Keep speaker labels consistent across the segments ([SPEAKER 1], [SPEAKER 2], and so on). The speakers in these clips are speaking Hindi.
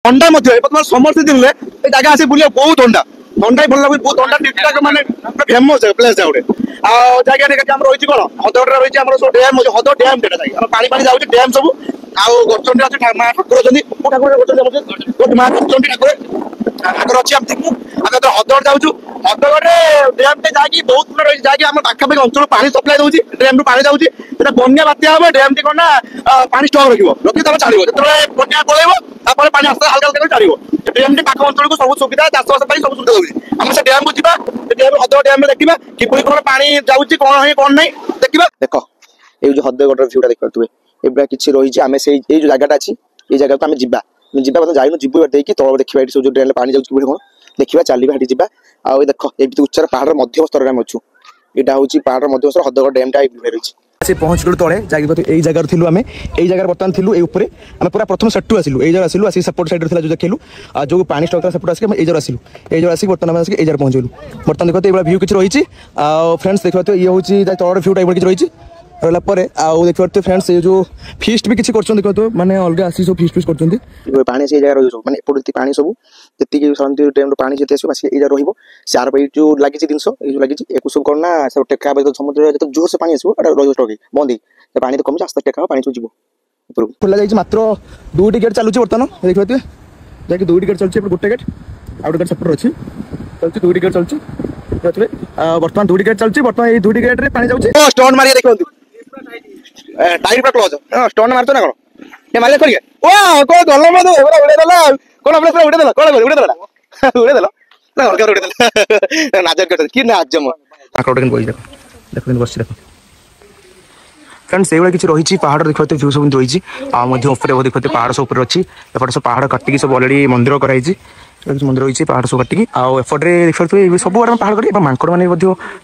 [SPEAKER 1] थंडा समस्ते दिन में जगह आसे बुले बहुत थंडा थंडा भल लगे बहुत थंडा टीकटाक माने फेमस प्लेस गोटे जगह रही कौन हदगड़ रही डैम हद डैम पानी पानी जाऊँगी डैम सब आचंडी अच्छे माँ ठाकुर अच्छी माँ चंडी ठाकुर ठाकुर अच्छी आम देखू हदगड़ जाऊँ हदगड़े डैम टे जाकि बहुत दूर रही जाकि पाखापाखि अंचल पानी सप्लाई दूसरी डैम रु पानी जाऊँगी बन्या बात्या हम डैम टी कौन ना पानी स्टक रखी तब छाड़ जो बन्या पलैब पानी आस्ते हल्का हल्का छाड़ डैम टी पाख अंचल को सब सुविधा चाषबास सब सुविधा दूसरी आम से डैम को जा हदगड़ डैम देखा किपरि कौन पानी जाऊँगी कौन है कौन नहीं देखा देख ये जो हदगड़ भ्यूटा देखिए एवं किसी रही आम से जो जगह अच्छी ये जगह को आम जा जाइन जीव देखिए तल देखा सब जो ड्रेन पानी जाऊँगी कौन देखा चलवा ये जावा आ देख ये उच्चार पहाड़ मध्यम स्तर में अच्छु यहाँ हूँ पहाड़ मध्यम स्तर हदगड़ डैम टा रही से पहुँच गलु तले यही जगह थी आम यही जगह बर्तमान थी ऊपर आम पूरा प्रथम सेटू आसिलु यही जगह आसिलु आसी सपोर्ट साइड जो देखलु जो पानी स्टक था सेपट आसिक यही जगह आसिलु यही जगह आसिक बर्तमान आसिक यही जगह पहुँचलु बर्तमान देखते ये भ्यू किसी रही फ्रेंड्स देखते ये हूँ तल भ्यू टाइप किसी रही रहा देखते फ्रेंड्स ये जो फिस्ट भी किसी देखते मैंने अलग आसी सब फिस्ट कर पानी से जगह रही मैंने एपटे पानी सब जी डैम पानी जिते आस सार जो लगी जिनस लगी एक सब कौन ना टेका समुद्र जो जोर से पानी आसो रही बंद पानी तो कमी आस्ते टेका पानी सब जीव खोल जाए मात्र 2टी गेट चलुची बर्तमान देखिए जैसे 2टी गेट चलती गोटे गेट आउट गेट सेपट अच्छी चलती 2टी गेट चलती बर्तमान 2टी गेट चलती बर्तमान ये 2टी गेट पानी जाऊँगी स्टोन मारिए देखो टाइट पर क्लोज स्टोन मारतो ना कौन ये मारे छोड़ के वाह कौन गल्ला में तो उड़े देला कौन अपने उड़े देला कौन उड़े देला उड़े देला ना हल्का उड़े देला नाजर कर कि ना आज म आकड़ के बोल देखो देखो बस देखो फ्रेंड्स ये किसी रही पहाड़ देखते व्यू सब रही देखते पहाड़ सब ऊपर अच्छी एपटे सब पहाड़ काटिकी सब अलरेडी मंदिर कराई मंदिर रही पहाड़ सब काटिकी आउटे देखते सब आड़े पहाड़ कर मांकड़ मैंने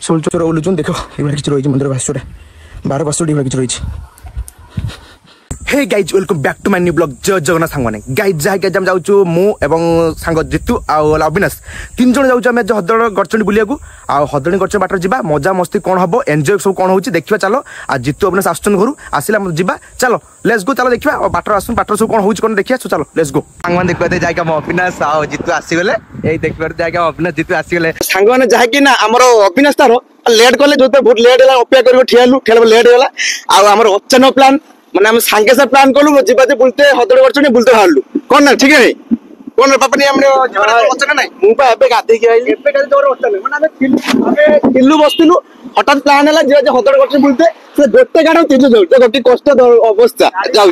[SPEAKER 1] सब चोर बुलून देख ये किसी रही मंदिर भाषा 12 वर्ष किसी रही hey guys welcome back to my new blog जय जगन्नाथ सांगने गाइज जहाँ हम जाऊँ मु एवं सांग जितु अविनाश 3 जन जाऊँ आम हदगड़ गड़चंडी बुलिया हदगड़ गड़चंडी बाटर जा मजा मस्ती कौन हम एंजॉय सब कौन होची देखिए चलो आ जितु अविनाश आसुन घर आसला जा चलो लेट्स गो चलो देखिए बाटर आसन बाटर सब कौन होची कौन देखिए चलो लेट्स गो सांग मैंने देखते जाए आम अविनाश जितु आसीगले यही देखते जाए अविनाश जितु आसीगले सांग मैंने जहाँकि ना आम अविनाश तार लेट कले जो बहुत लेट है अपेक्षा कर ठियालु लेट होगा आम अचानक प्लान मैंने हम सांगे से प्लान कलु जीवा बुलते हदगड़ गड़चंडी बुलते बाहरलु कौन ना ठीक है कौन पापा नहीं मुझे बसलु हठात प्लान है हदगड़ गड़चंडी बुलते गोटे गाड़ी 3 जाऊँ गोटे कष्ट अवस्था जाऊँ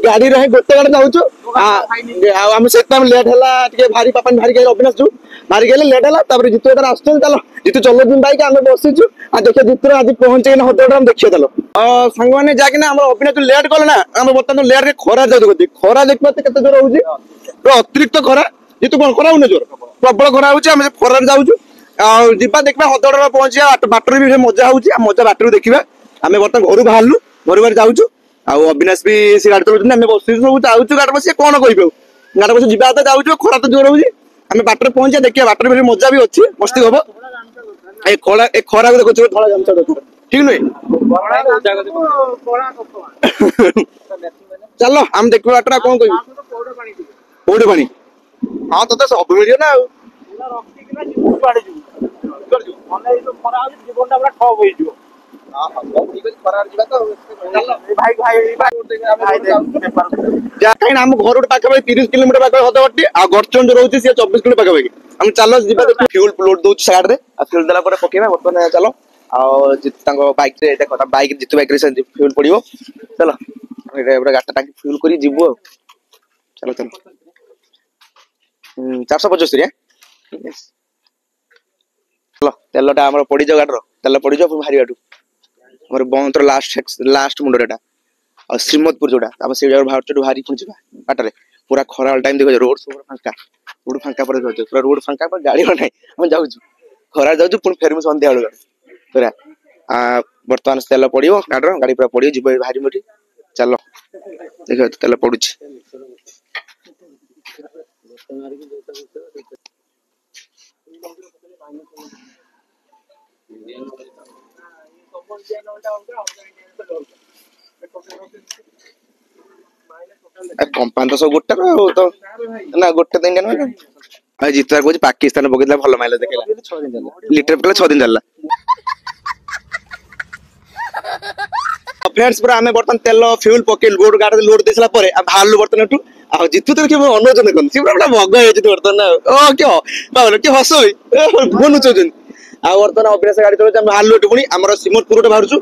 [SPEAKER 1] गाड़ी रहे गोटे गाड़ी जाऊँ से लेट है भारी पापा भारी गए अविनाश जो भारी गए लेट है जितु आस चलो जितु चलो बाइक आम बसीचु देखिए जितु आज पहुंचे हदगड़ देखिए चलो सांग मैंने जाकि अविनाश लेट कले ना आम बर्तमान लेट खरा जाऊँ खरा देखते केते जोर हो अतिरिक्त खरा जितु कौन खरा हो जोर प्रबल खरा हो खरार जाऊँ जा देखा हदगड़ पहुंचा बाटर भी मजा हो मजा बाटर देखा आम बर्तमान घर बाहरलु घर बाहर जाऊँ अविनाश भी से गाड़ी चलाऊँ आम बस सब जाऊँ गाड़ी बस कौन कह गाड़ी बस जा जाऊँ खरा तो जोर हो आम बाटर पहुंचा देखिए बाटर भी मजा भी अच्छी मस्ती हम खरा को देखो धला गामछा ठीक नुहे चलो आम देखो बाटर कौन कह कौटे पानी हाँ तो सब मिल ना आम घर पाखापाखि 30 किलोमीटर पाखे हदगड़ आ गड़चंडी रोचे सी 24 किलोमीटर पाखापाखि आम चलो फ्यूल लोड दौर साइड में फ्यूल देला पकेबा बर्तमान चलो बाइक देख बाइक जितु बाइक फ्यूल पड़ो चलो गाड़ी टाँग फ्यूल कर जीव चलो चलो 475 चलो तेलटा आम पड़ जाओ गाड़ी तेल पड़ जाओ भारी बाटू मोर बंतर लास्ट मुंडा और श्रीमदपुर जोड़ा से बाहर भारी पुणी बाटर पूरा खरा टाइम देखो रोड सब फांका पूरा रोड फांका गाड़ी ना हम जाऊँ खरा जाऊँ पुणी फेरमु सन्ध्या बेलू पूरा बर्तमान तेल पड़ो गाड़ी गाड़ी पूरा पड़ो जीव भारी मुठी चलो देख तेल पड़ू कंपानी तो सब गोटे तो ना गोटे तो इंडियन भाई जीतवार कौन पाकिस्तान पकड़ा भल माइलेज देखा लिटर पकड़ा 6 दिन चलला फ्रेंड्स पूरा हमें बर्तन तेल फ्यूल पके लोड गाड़ी लोड देसला परे आ भालु बर्तन एटू आ जीतु तो के अनुजन कन सी पूरा भग हे जे बर्तन ओ क्यों बाबा के हसोई बोनु चोजन आ बर्तन अभ्यास गाड़ी चलो हम भालु एटू पुनी हमर सिमतपुर टे बाहरछु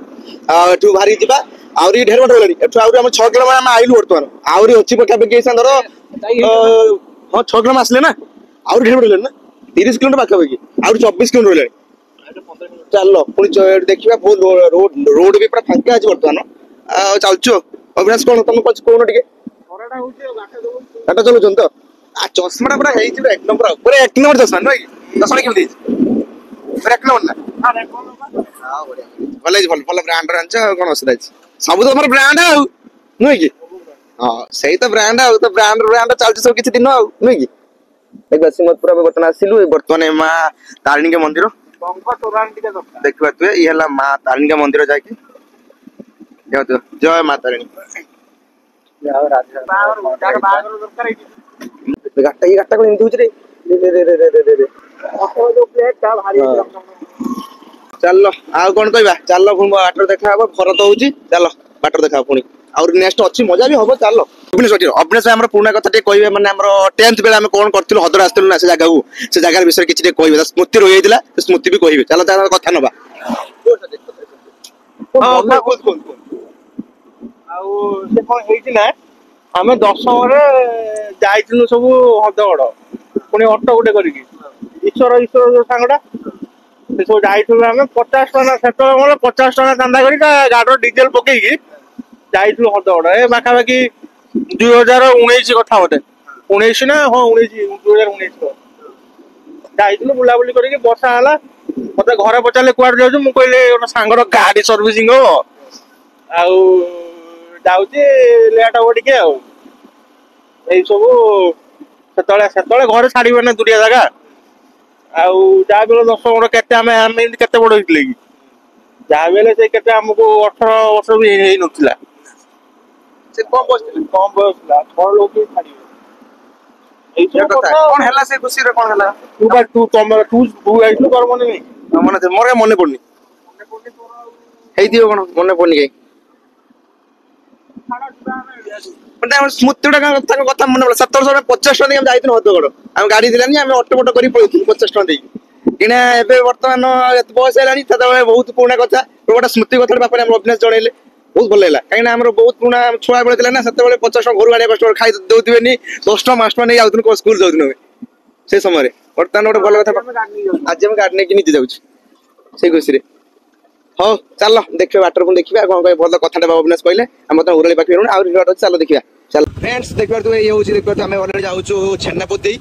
[SPEAKER 1] आ एटू भारी जिबा आउरी ढेर बट होलनी एटू आउरी हम 6 किलो हम आइलु बर्तन आउरी अछि पका पे केसा धरो हां 6 किलो आसले ना आउरी ढेर बट होलनी ना 30 किलो पाखा पे आउरी 24 किलो होलनी चलो पुणी देखिबा बहुत रोड भी पूरा फांका अछि बर्तमान आ चलछु अभ्यास कोन तुम कुछ कोन टिके खराटा होछि गाटा दो गाटा चलो जंत आ चश्माटा पूरा हेइ छी एक नंबर पूरा एक नंबर चश्मा नै चश्मा केम देछि पूरा एक नंबर ना हां एक नंबर हां बढ़िया भल ब्रांड रांच कोन असदा अछि सब तो हमर ब्रांड आ नै कि हां सही तो ब्रांड आ तो ब्रांड चलछु सब किछि दिन आ नै कि एक बार सिमतपुर में बर्तन आसिलु बर्तमान मां तारिणी के मंदिर देखिए तु ये माँ तारिणी का मंदिर जाके जय माँ तारिणी गाटा कोन एंती रे चलो आ कोन कहबा चलो बाटर देखा हबो भरत होउची चलो बाटर देखा पुनी और नेक्स्ट अछि मजा भी हबो चलो अभ्यास हमर पुना कथा टे कहबे माने हमर 10th बेला हम कोन करथिलु हदर आस्थिलु ना से जगह विषय किछि टे कहबे स्मृति रहि जाइतिला स्मृति भी कहबे चलो ता कथा नबा हां कोन आउ से कोन हेइति ना हमें 10 रे जाइतिलु सब हदगड पुनी ऑटो गुटे करिकि ईश्वर जो सांगडा से सब जाइतिलु हमें 50 टका सेटो मोर 50 टका चांदा करी गाडर डीजल पकेकी जाइतिलु हदगड ए बाका बाकी 2019 कथा होते 19 ना हां 19 2019 जाइतिलु बुला बुली करिकि वर्षा हला मते घरे पचाले कुआर जाउ मु कहले ओना सांगर गाडी सर्विसिंग हो आउ जाउची लेट हो टिके आउ एई सब सेतळे घरे छाड़ीबे ना दुरिया जगह आउ जा बेले 10 बड़ केते हमें केते बड़ होइतले कि जा बेले से केते हमको 18 वर्ष भी हेई नथिला से कम बसला घर लोग के छाड़ीबे एई कथा कोन हला से खुशी रे कोन हला तू आइतु कर मने नहीं मने मोरे मने पड़नी हेई दियो कोन मने पड़नी के स्मृति कथा मन 17 वर्ष 50 टका हम जाइथिन हदगड हम गाड़ी दिलानी हम ऑटो मोटो करी पळिथिन 50 टका देई किना एबे वर्तमान एत बयस हेलानी तदा बहुत पुराना कथा गोटा स्मृति कथा बापरे हम अभ्यास जणैले बहुत भल लागला काइना हमर बहुत पुराना छुआ बेले दिला ना सते बेले 50 टका घर गाड़ी कष्ट खाइ दउथिबेनी 10 टका मास्टर नै आउथिन स्कूल जाउथिन से समय वर्तमान गोटे भल कथा आज हम गाड़ी नै कि निजे जाउछ से खुशी रे हो चलो देखिए वाटर को देखिबा कोन कोइ भल कथाटा अविनाश कहले हम त उरली पाखि रहू और रिवार्ड चलो देखिबा चलो फ्रेंड्स देखिबा तो ये होची देखिबा हमें ऑलरेडी जाउछु छन्नापति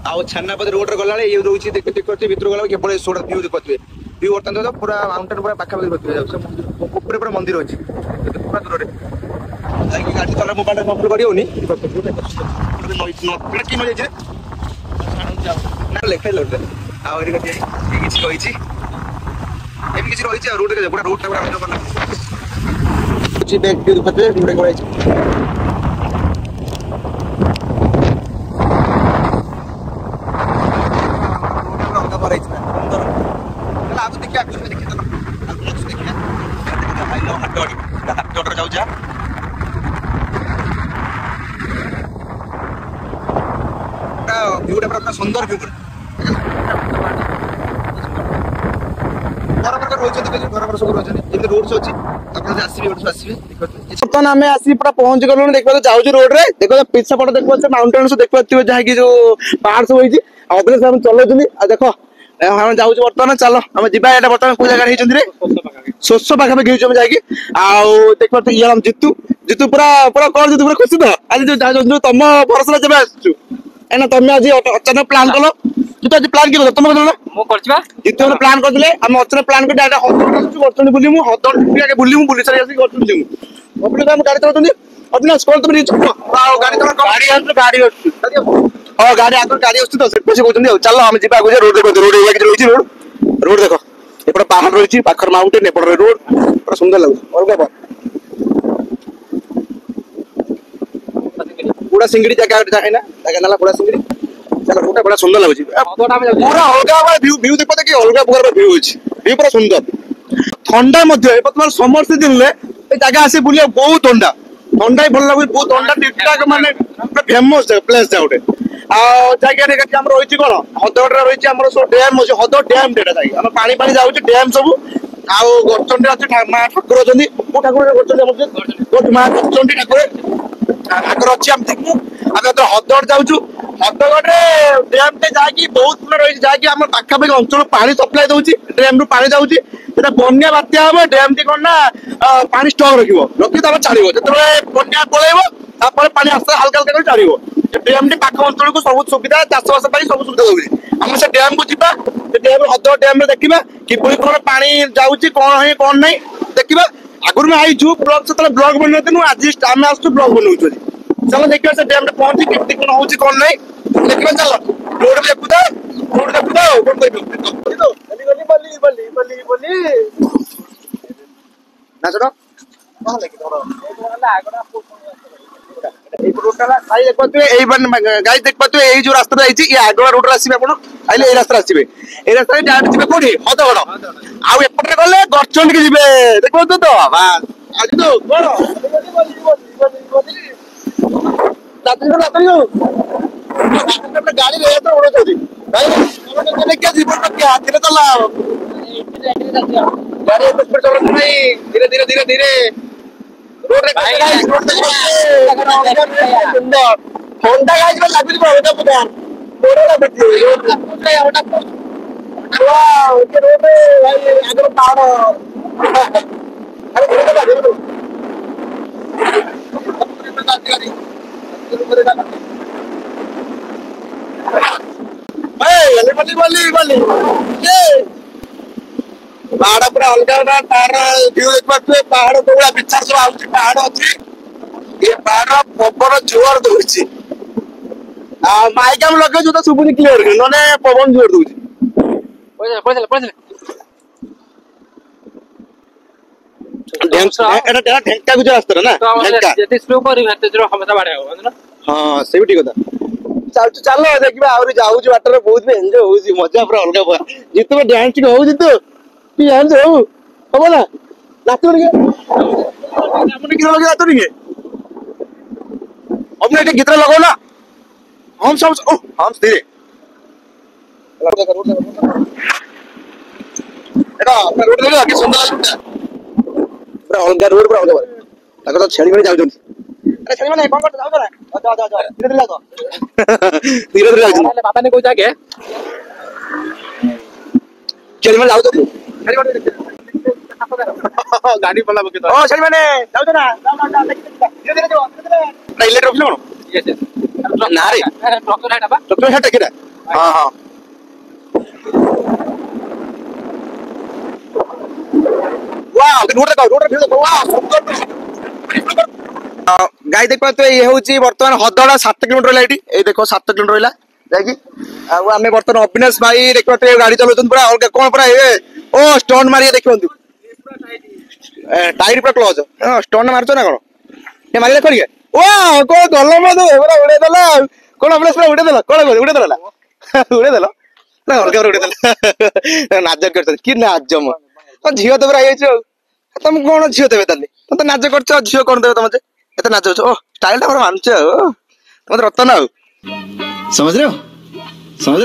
[SPEAKER 1] आ छन्नापति रोड रे गलाले ये रहउची देखिबा भितर गला केवल सोडा व्यू देखिबे व्यू वर्तन तो पूरा माउंटेन पूरा पाखा पाखि देखिबा जाउछ ऊपर पूरा मंदिर अछि पूरा दूर रे जाई गाड़ी चला मोबाइल कंट्रोल करी होनी नोट की मजे जे ना लेखाइ लोड और के किछ कहिछि एम किछि रहिछि रोड के पूरा रोड पूरा हम करना कुछ बैक व्यू देखते रोड के रहिछि रोड का रहिछि सुंदर चला अब देखिया कुछ देखिए चलो अब कुछ देखिए भाई लो हट जाऊ जा व्यू पूरा सुंदर व्यू बर्तमान आम आसी पूरा पहुंच गलु देखा जाऊँ रोड रे देखो पिछा पट देखो माउंटेन देखा जहाँकि जो पहाड़ सब होती अभ्यास हम चलाऊँ देख हम जाऊँ बर्तमान चलो आम जा बर्तमान कोई जगह शोष पाखापाखि जाकि आउ देख ये हम जीतू जीतू पूरा पूरा कौन जीतू पूरा खुशी तो आज तुम भरोसा जब आसु एना तुम आज अचानक प्लान कल तू आज प्लान किए तुम ना मु करछबा जिते हम प्लान करदिले हम अचना प्लान कर डाटा हदर वर्तन बुली मु हदर आगे बुली सारी आसी करछन जिमु अपने हम गाड़ी चलाउतनी अपने स्कूल तुम वाओ गाड़ी तुम गाड़ी हां गाड़ी आगे गाड़ी आछी तो से पैसे कहउछन चलो हम जिबा आगे रोड देखो रोड एला कि रहिछि रोड देखो एपड़ पहाड़ रहिछि पाखर माउंटेन एपड़ रोड पूरा सुंदर लागु और का बुढ़ा सिंगड़ी जगह है ना जगह नाला बुढ़ा सिंगड़ी चलो रोडटा बड़ा सुंदर लगुଛି पूरा अलगा व्यू व्यू देखो कि अलगा प्रकार व्यू अछि व्यू पूरा सुंदर ठंडा मध्य बर्तमान समर सीजन ले ए जगह आसी बुलिया बहुत ठंडा ठंडा ही भल लागु बहुत ठंडा ठीकठाक माने फेमस प्लेस जाउटे आ जगह रे कि हमर होइछि कोन हदड रे होइछि हमर सो डैम होइछि हद डैम डेटा जाई हम पानी पानी जाउछि डैम सब आ गचंडी अछि मा ठाकुर अछंदी को ठाकुर गचंडी हमर गोट मा गचंडी ठाकुर ठाकुर अछि हम देखु हम तो हदड जाउछु हदगढ़ डैम टे जाकि बहुत दिन रही जाकि हम पाखापाखि अंचल पानी सप्लाई दउछि डैम रु पानी जाउछि सेटा बन्या बात्या हम डैम टी कोन ना पानी स्टॉक रखिबो रखि तब छाड़िबो जतबे बन्या पळेबो तापर पानी आस्ते हल्का हल्का कर छाड़िबो डैम टी पाख अंचल को सब सुविधा चाष बास पई सब सुविधा दउछि हम से डैम को जिबा डैम हद डैम रे देखिबा कि पुरी कोन पानी जाउछि कोन है कोन नै देखिबा आगुर में आइछु ब्लॉग से तले ब्लॉग बनैतनु आज हम आस्तु ब्लॉग बनौछु चलो देखिबा से डैम रे पहुंची केते कोन होउछि कोन नै देखिबा चलो रोड देखुदा कोन कहबो गली बली बली बली बली ना चलो कहां लगी तोरा आगरा এই রোডটা সাই দেখবা তুই এই গাইস দেখবা তুই এই যে রাস্তাটা আইছি এই আগলা রোডরে আসিবে আপন আইলে এই রাস্তায় আসিবে এই রাস্তায় ডাইরেক্ট ଯିବେ কোঠি হদগড় আউ এপটরে গলে গরচন্ডি কি ଯିବେ দেখবা তো বাস আজি তো বড় রাত্রি গাড়ি রে তো উড়োছি ভাই তুমি কে জীবন কি হাতে চলা গাড়ি তো স্পিড চলা নাই ধীরে ধীরে ধীরে ধীরে रोड रे भाई गाइस रोड पे सुंदर होंडा गाइस में लागु को होता पता रोड ला बैठी रोड ला होंडा वाओ ये रोड भाई आगे पहाड़ अरे रोड ला देखो ए बली बली बली ये पहाड़ पूरा अलगा तार व्यू देखबा पहाड़ तोड़ा पिछार सब आउछि पहाड़ अछि ये पहाड़ पवन जोर दोछि आ माइक हम लगे जो तो सुबुनी क्लियर नने पवन जोर दोछि पहिले एटा ढेंका गुजर रास्ता ना ढेंका जति स्लो करी भाते जो हमेशा बाडे हो ना हां सेही ठीक कथा चलो देखिबा आउरी जाउछि वाटर बहुत भी एन्जॉय होछि मजा पूरा अलगा जितबे डांस होउछि तो यार हो अब ना नाचो रे हमने किलो लगे नाचो रे अब ने गीत लगाओ ना हम सब ओ हम धीरे एटा रोड लगा के सुंदर लगता पूरा अलगा रोड पूरा अलगा ताको तो छेड़ी में जाउ अरे छेड़ी में कौन करता जाओ ना जा धीरे धीरे जाओ धीरे धीरे जाओ बाबा ने कोई जाके छेड़ी में जाओ तो गाड़ी पला बके तो ओ छड़ी माने जाउ ना जा धीरे धीरे जाओ धीरे धीरे ना इलेक्ट्रिक ऑप्शन कोन यस ना रे ट्रक हेटा बा ट्रक हेटा केरा हां हां वाओ रोड रे देखो वाओ सुंदर गाय देखो तो ये होची वर्तमान हदड़ा 7 किलोमीटर लाइट ए देखो 7 किलोमीटर रहला जाकी आ हमें वर्तमान अविनाश भाई देखो तो गाड़ी चलाउछन पूरा अलग कोन पूरा ए ओ स्टोन मारिए देखंतु टायर पूरा क्लोज स्टोन मारछो ना कोन ए मारि देखो रे वाह को गल्ला मत पूरा उड़े देला कोन अविनाश पूरा उड़े देला कोन उड़े देला उड़े देला ना अलग उड़े देला नाच करछ कि नाच म तो झियो तो पूरा आइ छ तुम कोन झियो देबे ताले तुम तो नाच करछ झियो कोन देबे तुम एते नाच छ ओ स्टाइल ता पूरा मानछ तुम रतन आ समझ रहे हो समझ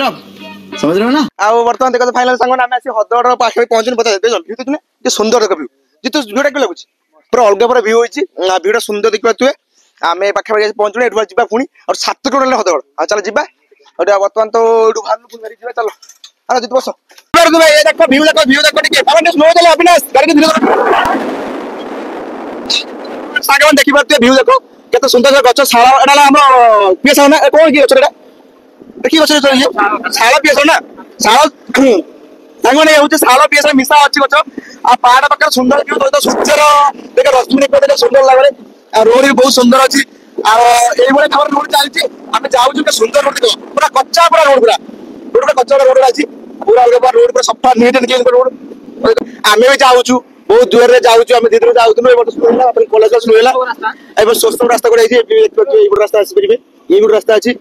[SPEAKER 1] रहे हो ना आ वर्तमान देखो फाइनल संग नाम आसी हदड़ पाखे पहुंचन बता दे व्यू तुने ये सुंदर देख व्यू जितो व्यूटा के लागुची पूरा अलग पूरा व्यू होईची व्यूटा सुंदर देखबा तुए आमे पाखे पाखे पहुंचले एठवा जिबा पुनी और 7 किलोमीटर हदड़ आ चल जिबा और वर्तमान तो एडू भानु पुन जिबा चलो अरे जित बस कर भाई ये देखो व्यू देखो टिके बाबा स्लो चले अविनाश गाड़ी के धीरे सागवन देखिबा तुए व्यू देखो केते सुंदर गछ साला एडा हम पेसा ना कोन की गछ एडा देखि गछ ये साला पेसा ना साला सांगने होचे साला पेसा मिसा अछि गछ आ पहाड़ पकर सुंदर व्यू तो सूर्यर देख रश्मि ने कोते सुंदर लागले आ रोड भी बहुत सुंदर अछि आ एई बळे खबर रोड चलछि हमें जाउ के सुंदर रोड देखो पूरा कच्चा पूरा रोड पूरा कच्चा रोड अछि पूरा अलग रोड पूरा सफा नीट एंड क्लीन रोड हमें भी जाउ बहुत दूर रे जाउछु हम धीरे जाउथुनु ए बट स्लो होला अपन कॉलेज स्लो होला ए बट सोस्टम रास्ता को जाइछि ए बट रास्ता आसी परिबे ए बट रास्ता अछि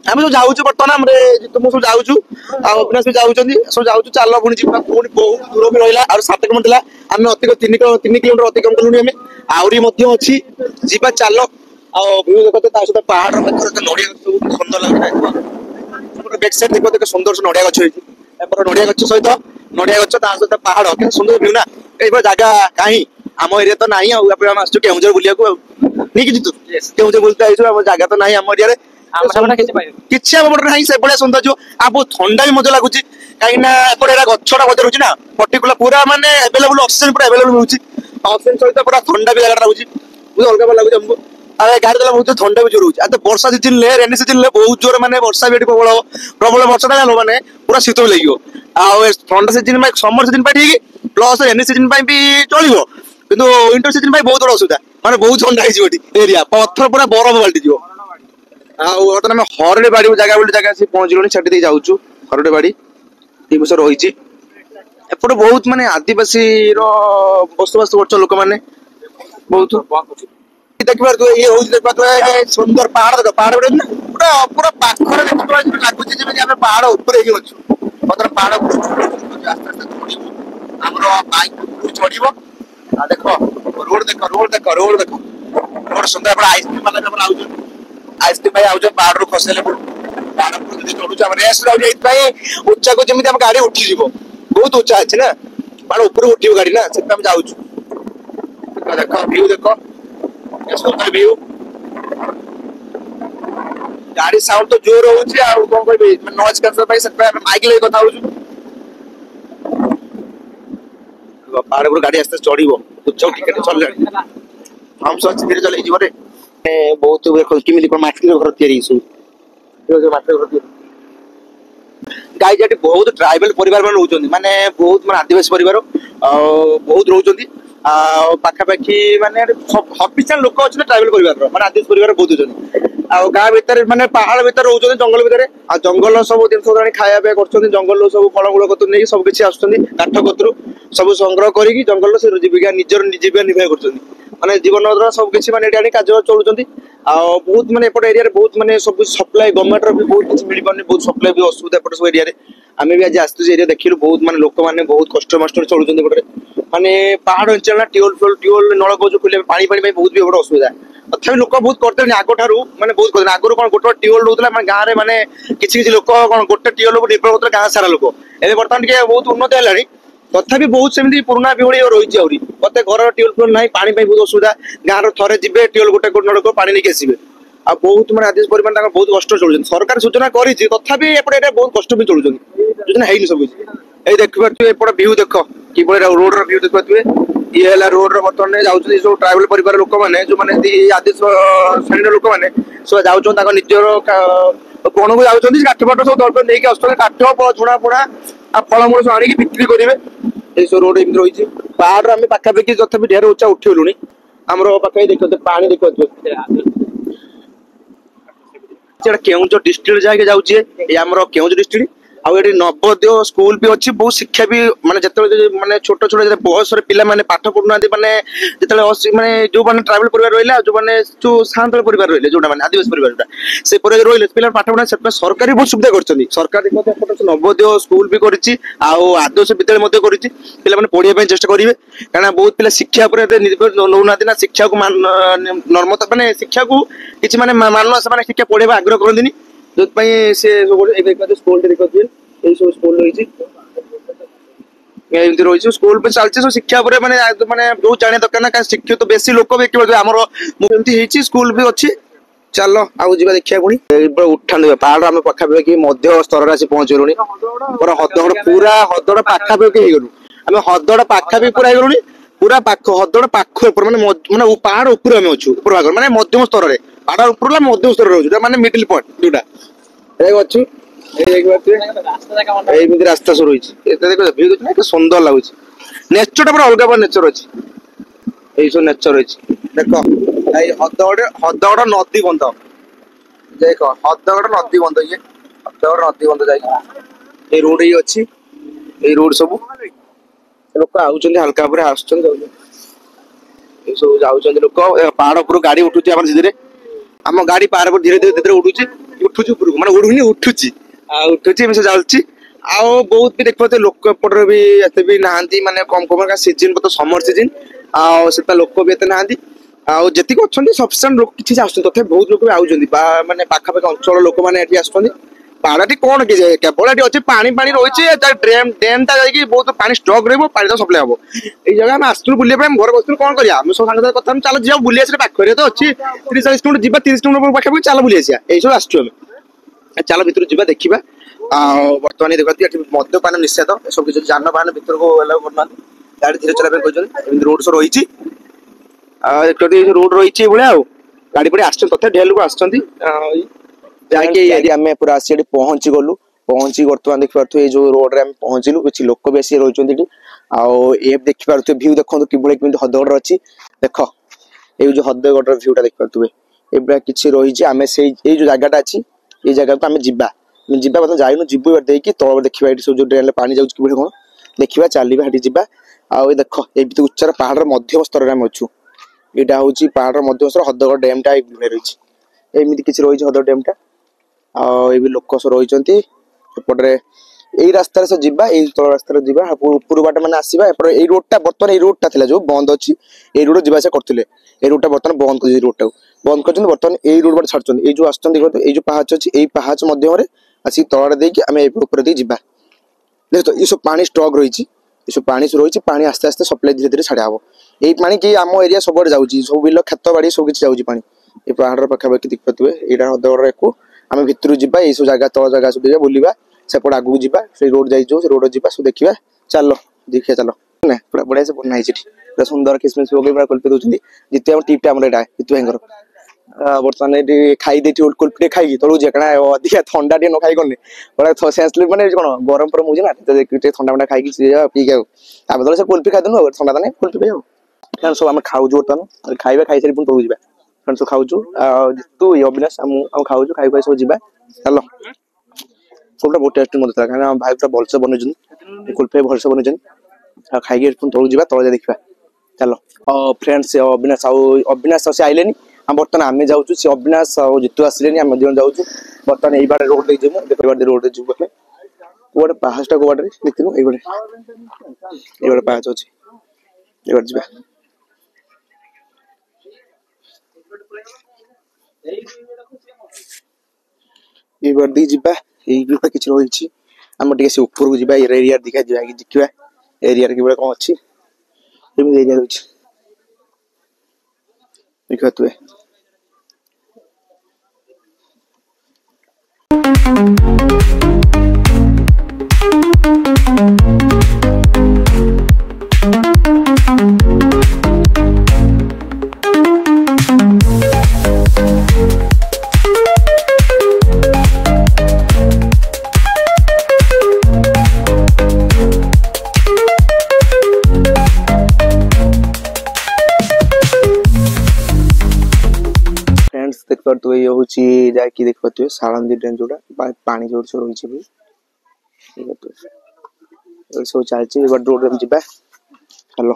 [SPEAKER 1] हम जो जाउछु बर्तमान हमरे तुम सब जाउछु आ अविनाश भी जाउछन्ती सब जाउछु चाल पुणी जिबा पुणी बहुत दूर भी रहिला और 7 किलोमीटर ला हम अति 3 किलोमीटर अतिक्रम कलुनी हम आउरी मध्य अछि जिबा चाल आ व्यू देखते ता सहित पहाड़ रे नडिया सब सुंदर लागै बैक साइड देखो सुंदर से नडिया गछ होइछि एपर नडिया गछ सहित नडिया गछ ता सहित पहाड़ के सुंदर व्यू ना एबा जागा काई हम एरिया तो नाही आ आपण हम आछू केउजर बुलिया को नी कि तू केउजर बोलते आइछु अब जागा तो नाही हम एरिया रे किछि हम बड नाही से बडा सुंदर जो आ बहुत ठंडा भी मजा लागुची काई ना एपर एरा गछटा मजा रहउची ना पर्टिकुलर पूरा माने अवेलेबल ऑक्सीजन पूरा अवेलेबल मिलुची ऑक्सीजन सहित पूरा ठंडा भी जागा रहउची बहुत अलगा बल लागुची हमको अरे गाड़ी देला बहुत ठंडा भी जोर होची आ तो वर्षा सीजन ले रेनी सीजन ले बहुत जोर माने वर्षा भी प्रबल प्रबल वर्षा देला माने पूरा शीत लागियो आ ठंडा सीजन में समर सीजन पे ठीक प्लस रेनी सीजन पे भी चलिबो किंतु विंटर सीजन पे बहुत बड़ असुविधा माने बहुत ठंडा हिजी ओटी एरिया पत्थर पूरा बरफ बाल्टी जिवो आ वर्तमान हम हरडे बाड़ी जगह बोली जगह से पहुंचलुनी छाटी दे जाउछु हरडे बाड़ी ई बस रहिछि एपटे बहुत माने आदिवासी रो बसवास करछ लोक माने बहुत देखिबार तो ये होउछि देखबा तो सुंदर पहाड़ बड़े ना पूरा पूरा पाखरे देखबा लागुछि जे हम पहाड़ ऊपर ही अछु पत्र पहाड़ ऊपर आस्ते आस्ते हमरो बाइक चढ़िबो आ देखो रोड सुंदर बड़ा आइसक्रीम वाला हम आउछु आइसक्रीम भाई आउछु पहाड़ रो खसेले पहाड़ ऊपर जदी चढ़ुछु हम रेस रहउ जाई भाई उच्चा को जेमिति हम गाड़ी उठी जिवो बहुत ऊंचा अछि ना पहाड़ ऊपर उठियो गाड़ी ना से हम जाउछु देखो व्यू देखो सुंदर व्यू गाड़ी साउंड तो जोर होउछि आ कोन कहबे नॉइज कैंसल भाई सब माइक ले କଥା होउछु पहाड़ पर गाड़ी आस्ते चढ़िबो उच्च टिकट चलले हम सब धीरे चले जीव रे बहुत देखो किमिली पर माटी घर तयारी सु जो माटी घर गाई जाटी बहुत ट्राइबल परिवार मान रहउछन्ती माने बहुत माने आदिवासी परिवार बहुत रहउछन्ती आ पाखापाखी माने ऑफिशियल लोक अछि ट्राइबल परिवार माने आदिवासी परिवार बहुत होछन्ती आ गाँ भीतर माने पहाड़ भीतर रहउछन्ती जंगल भीतर आ जंगल सब दिन सदानी खाया पे करछन्ती जंगल सब फल मूल कतु नै सब किछि आछन्ती काठ कतरु सब संग्रह करिकि जंगल से जीविका निजर जीविका निर्वाह करछन्ती माने जीवन द्वारा सब किछि माने एडी कार्य चलुछन्ती आ बहुत माने एपट एरिया रे बहुत माने सब सप्लाई गवर्नमेंट रो भी बहुत किछि मिलि पानी बहुत सप्लाई भी असुविधा एपट सब एरिया रे आमे भी आज आस्तु एरिया देखिलु बहुत माने लोक माने बहुत कष्ट मास्टर चलुछन्ती एपट रे माने पहाड़ अंचल ना टियोल नलको जो खुले पानी पानी बहुत भी बड़ असुविधा तथापि लोक बहुत करते आगो ठारू माने बहुत करते आगु कोन गोटे टियोल रहउतला माने गाँ रे माने किछि लोक कोन गोटे टियोल पर निर्भर करते गाँ सारा लोक एबे वर्तमान के बहुत उन्नति हलानी तथापि बहुत सेमती पुराना बिहड़ी रही आउरी प्रत्येक घर टियोल फ्योल ना पानी बहुत असुविधा गाँव थरे जी टियोल गोटे नलक पानी नहीं आसवे आ बहुत मैंने आदेश परिमाण बहुत कष्ट चलुन सरकार सूचना करी तथापि एपटे बहुत कष्ट भी चलुन योजना है सब ये देखिए एपटे व्यू देख कि रोड रो व्यू देखिए ये है रोड बर्तमान जाऊँ सब ट्राइबल परिवार लोक मैंने जो मैंने आदिश श्रेणी लोक मैंने सब जाऊँ निजर कोण को जाऊँ काठ फाट सब दरकार नहीं आस काठ झुणा फुणा आ फलमूल सब आनिक बिक्री करेंगे ये सब रोड एमती रही पहाड़ आम पाखापाखि तथापि ढेर उच्चा उठिगलुनी आमर पाखे देखते पानी देखते केउंझर डिस्ट्रिक्ट जाके जाऊे आमर केउंझर डिस्ट्रिक्ट आउ ये नवोदय स्कूल भी अच्छी बहुत शिक्षा भी माने जते माने छोट छोट बयस पिला माने पाठ पढ़ुना माने जते माने जो माने ट्राइबल परिवार रहिला जो माने जो शांत परिवार रहिले जोटा माने आदिवासी परिवार से परिवार रहिले पिला पाठ पढ़ा से सरकारी बहुत सुविधा करछन्ती सरकार नवोदय स्कूल भी करिछि आउ आदर्श विद्यालय मध्ये करिछि पिला माने पढ़िया ପାଇଁ चेष्टा करिवे कारण बहुत पिला शिक्षा पर निर्भर नौना दिना शिक्षा को नर्मता माने शिक्षा को किछि माने मानना से माने शिक्षा पढ़ेबा आग्रह करन्दिनी जो से स्कूल देखिए सब स्कूल रही एमती रही स्कूल पे चलती सब शिक्षा पर माने माने बहुत जाने दरकार ना शिक्षित तो बेसी लोक भी आमर एमती स्कूल भी अच्छी चल आउ जा देखिया पुणी उठान पहाड़ आम पाखापाखि मध्य स्तर आसी पहुंचलुनी पूरा हदगड़ पूरा हदगड़ पाखापाखि हो गलु आम हदगड़ पाखापाखि पूरा हो पूरा पाख हदगड़ पाख माने माने पहाड़ ऊपर आम अच्छु ऊपर भाग माने मध्यम स्तर में पहाड़ ऊपर मध्यम स्तर रोज माने मिडिल पॉइंट जोटा अच्छु रास्ता सब रही सुंदर लगुच नेचर पूरा अलग नेचर अच्छी यही सब नेचर अच्छी देख हदगड़ नदी बंध देख हदगड़ नदी बंध ये हदगड़ नदी बंध जा रोड ही अच्छी रोड सब लोक आउଛନ୍ତି हल्का ଉପରେ ଆସୁଛନ୍ତି ଏ ସବୁ ଯାଉଛନ୍ତି ଲୋକ ପାହାଡ ଉପରୁ ଗାଡି ଉଠୁଛି ଆମର ଧୀରେ ଆମ ଗାଡି ପାହାଡ ଉପରେ ଧୀରେ ଧୀରେ ଧୀରେ ଉଠୁଛି ଉପରକୁ ମାନେ ଉଡୁନି ଉଠୁଛି ଆଉ ଉଠୁଛି ଏମିତି ସବୁ ଚାଲୁଛି ଆଉ ବହୁତ ବି ଦେଖିପାରୁଥିବେ ଲୋକ ଏପଟରେ ବି ଏତେ ବି ନାହାନ୍ତି ମାନେ କମ କମ ସିଜିନ ତ ସମର ସିଜିନ ଆଉ ସେଟା ଲୋକ ବି ଏତେ ନାହାନ୍ତି ଆଉ ଯେତିକି ଅଛନ୍ତି ସଫିସିଏଣ୍ଟ ଲୋକ କିଛି ଆସୁଛନ୍ତି ତଥାପି ବହୁତ ଲୋକ ବି ଆଉଛନ୍ତି ବା ମାନେ ପାଖାପାଖି ଅଞ୍ଚଳ ଲୋକମାନେ ଏଠି ଆସୁଛନ୍ତି ପାହାଡଟି କଣ କି କେବଳ ଏଠି ଅଛି ପାଣି ପାଣି ରହିଛି ଡ୍ରେନ୍ ଟା ଯାଇକି ବହୁତ ପାଣି ଷ୍ଟକ୍ ରହିବ ପାଣି ତ ସପ୍ଲାଇ ହବ ଏଇ ଜାଗା ଆମେ ଆସିଥିଲୁ ବୁଲିବା ପାଇଁ ଘରେ ବସିଥିଲୁ କଣ କରିବା ଆମେ ସବୁ ସାଙ୍ଗସାଥି କଥା ଚାଲ ଯିବା ବୁଲି ଆସିଲେ ପାଖରେ ତ ଅଛି 30-40 କିଲୋମିଟର ଯିବା 30 କିଲୋମିଟର ପାଖାପାଖି ଚାଲ ବୁଲି ଆସିବା ଏଇସବୁ ଆସିଛୁ ଆମେ ଚାଲ ଭିତରୁ ଯିବା ଦେଖିବା ଆଉ ବର୍ତ୍ତମାନ ଦେଖନ୍ତି ଏଠି ମଦ୍ୟପାନ ନିଷେଧ ଏସବୁ କିଛି ଯାନବାହନ ଭିତରକୁ ଆଲାଉ କରୁନାହାନ୍ତି ଗାଡି ଧୀରେ ଚଲେଇବା ପାଇଁ କହିଛନ୍ତି ଏମିତି ରୋଡ ସୋ ରହିଛି ଆଉ ଏଠି ରୋଡ ରହିଛି ଏଇଭଳିଆ ଆଉ ଗାଡି ପଡି ଆସୁଛନ୍ତି ତଥାପି ଢେର ଲୋକ ଆସୁଛନ୍ତି ଯାଇକି ଆମେ ପୁରା ଆସି ଏଠି ପହଞ୍ଚି ଗଲୁ ପହଞ୍ଚି ବର୍ତ୍ତମାନ ଦେଖିପାରୁଥିବେ ଏଇ ଯୋଉ ରୋଡରେ ଆମେ ପହଞ୍ଚିଲୁ କିଛି ଲୋକ ବି ଆସି ରହିଛନ୍ତି ଏଠି ଆଉ ଏ ଦେଖିପାରୁଥିବେ ଭ୍ୟୁ ଦେଖନ୍ତୁ କିଭଳି କେମିତି ହଦଗଡ ଅଛି ଦେଖ ଏଇ ଯୋଉ ହଦଗଡର ଭ୍ୟୁ ଟା ଦେଖିପାରୁଥିବେ ଏଭଳିଆ କିଛି ରହିଛି ଆମେ ସେଇ ଏଇ ଯୋଉ ଜାଗାଟା ଅଛି ଏଇ ଜାଗାକୁ ଆମେ ଯିବା ବର୍ତ୍ତମାନ ଯାଇନୁ ଯିବୁ ଏবার ଦେଇକି ତଳ ଦେଖିବା ଏଠି ସବୁ ଯୋଉ ଡ୍ରେନରେ ପାଣି ଯାଉଛି କିଭଳି କଣ ଦେଖିବା ଚାଲିବା ସେଠି ଯିବା ଆଉ ଏ ଦେଖ ଏଇ ଉଚ୍ଚାର ପାହାଡର ମଧ୍ୟମ ସ୍ତରରେ ଆମେ ଅଛୁ ଏଇଟା ହଉଛି ପାହାଡର ମଧ୍ୟମ ସ୍ତର ହଦଗଡ ଡ୍ୟାମ ଟା ଏଇଭଳି ରହିଛି ଏମିତି କିଛି ରହିଛି ହଦଗଡ ଡ୍ୟାମ ଟା ଆଉ ଏ ବି ଲୋକ ସବୁ ରହିଛନ୍ତି ଏପଟରେ ଏଇ ରାସ୍ତାରେ ସେ ଯିବା ଏଇ ତଳ ରାସ୍ତାରେ ଯିବା ଉପରୁ ବାଟ ମାନେ ଆସିବା ଏପଟେ ଏଇ ରୋଡଟା ବର୍ତ୍ତମାନ ଏଇ ରୋଡଟା ଥିଲା ଯୋଉ ବନ୍ଦ ଅଛି ଏଇ ରୋଡ ଯିବା ଆସିବା କରୁଥିଲେ ଏଇ ରୋଡଟା ବର୍ତ୍ତମାନ ବନ୍ଦ କରିଛି ଏଇ ରୋଡଟାକୁ ବନ୍ଦ କରିଛନ୍ତି ବର୍ତ୍ତମାନ ଏଇ ରୋଡ ବାଟେ ଛାଡୁଛନ୍ତି ଏଇ ଯୋଉ ଆସୁଛନ୍ତି ଏଇ ଯୋଉ ପାହାଚ ଅଛି ଏଇ ପାହାଚ ମଧ୍ୟରେ ଆସିକି ତଳରେ ଦେଇକି ଆମେ ଉପରେ ଦେଇକି ଯିବା ଦେଖ ଏଇ ସବୁ ପାଣି ଷ୍ଟକ୍ ରହିଛି ଏସବୁ ପାଣି ରହିଛି ପାଣି ଆସ୍ତେ ଆସ୍ତେ ସପ୍ଲାଇ ଧୀରେ ଧୀରେ ଛାଡା ହବ ଏଇ ପାଣି କି ଆମ ଏରିଆ ସବୁଆଡେ ଯାଉଛି ସବୁ ବିଲ କ୍ଷେତ ବାଡି ସବୁ କିଛି ଯାଉଛି ପାଣି এই পাহাড়ର ପାଖାପାଖି ଦେଖିପାରୁଥିବେ ଏଇଟା ହଦଗଡର ଏକୁ ଆମେ ଭିତରୁ ଯିବା ଏଇ ସବୁ ଜାଗା ତଳ ଜାଗା ସବୁ ବୁଲିବା ସେପଟେ ଆଗକୁ ଯିବା ସେଇ ରୋଡ ଯାଇଛୁ ସେ ରୋଡ ଯିବା ସବୁ ଦେଖିବା ଚାଲ ଦେଖିବା ଚାଲ ନା ପୁରା ବଢିଆ ସେ ବନା ହେଇଛି ଏଠି ପୁରା ସୁନ୍ଦର କିସମିସ ପକେଇ ପୁରା କୋଲପି ଦଉଛନ୍ତି ଜିତୁ ଆମ ଟିପଟା ଆମର ଏଇଟା ଜିତୁ ଭାଇଙ୍କର ବର୍ତ୍ତମାନ ଏଠି ଖାଇ ଦେଇଛି କୋଲପିଟେ ଖାଇକି ତଳକୁ ଯିବା କାରଣ ଅଧିକା ଥଣ୍ଡା ଟିକେ ନ ଖାଇ କନେ ସେନ୍ସଲି ମାନେ କଣ ଗରମ ଫରମ ହଉଛି ନା ଟିକେ ଥଣ୍ଡା ଫଣ୍ଡା ଖାଇକି ପିଇକି ଆଉ ଆମେ ତ ସେ କୋଲପି ଖାଇଦେନୁ ଆଉ ଥଣ୍ଡା ତ ନାହିଁ କୋଲପି ପାଇଁ ଆଉ ସବୁ ଆମେ ଖାଉଛୁ ବର୍ତ୍ତମାନ ଖାଇବା ଖାଇସାରି ପୁଣି ତଳକୁ ଯିବା ସବୁ ଖାଉଛୁ ତୁ ଅବିନାଶ ଆମେ ଖାଉଛୁ ଖାଇ ଖାଇ ସବୁ ଯିବା ଚାଲ କୋଲଟା ବହୁତ ଟେଷ୍ଟ ମତେ ଥିଲା କାରଣ ଭାଇ ପୁରା ଭଲସେ ବନେଇଛନ୍ତି କୋଲପି ଭଲସେ ବନେଇଛନ୍ତି ଆଉ ଖାଇକି ପୁଣି ତଳକୁ ଯିବା ତଳ ଯା ଦେଖିବା ଚାଲ ଫ୍ରେଣ୍ଡ ସେ ଅବିନାଶ ସେ ଆଇଲେନି ବର୍ତ୍ତମାନ ଆମେ ଯାଉଛୁ ସେ ଅବିନାଶ ଆଉ ଜିତୁ ଆସିଲେନି ଆମେ ଦୁଇ ଜଣ ଯାଉଛୁ ବର୍ତ୍ତମାନ ଏଇ ବାଟେ ରୋଡ ଯିବୁ ଏଇ ରୋଡରେ ଯିବୁ ଆମେ ଗୋଟେ ପାହାଚଟା କୋଉ ବାଟରେ ଦେଖିନୁ ଏଇବାଟେ ପାହାଚ ଅଛି ଏଇବାଟେ ଯିବା ଏଇ ବାଟ ଦେଇ ଯିବା ଏଇ କିଛି ରହିଛି ଆମେ ଟିକେ ସେ ଉପରକୁ ଯିବା ଏରିଆ ଦେଖିବା ଏରିଆରେ କିଭଳି କଣ ଅଛି ଏମିତି ଏରିଆ ରହିଛି ଦେଖିପାରୁଥିବେ देखिए ये हूँ जाकि देखिए सालंदी ड्रेन जो पानी जोर से रही सब चलती रोड जा चलो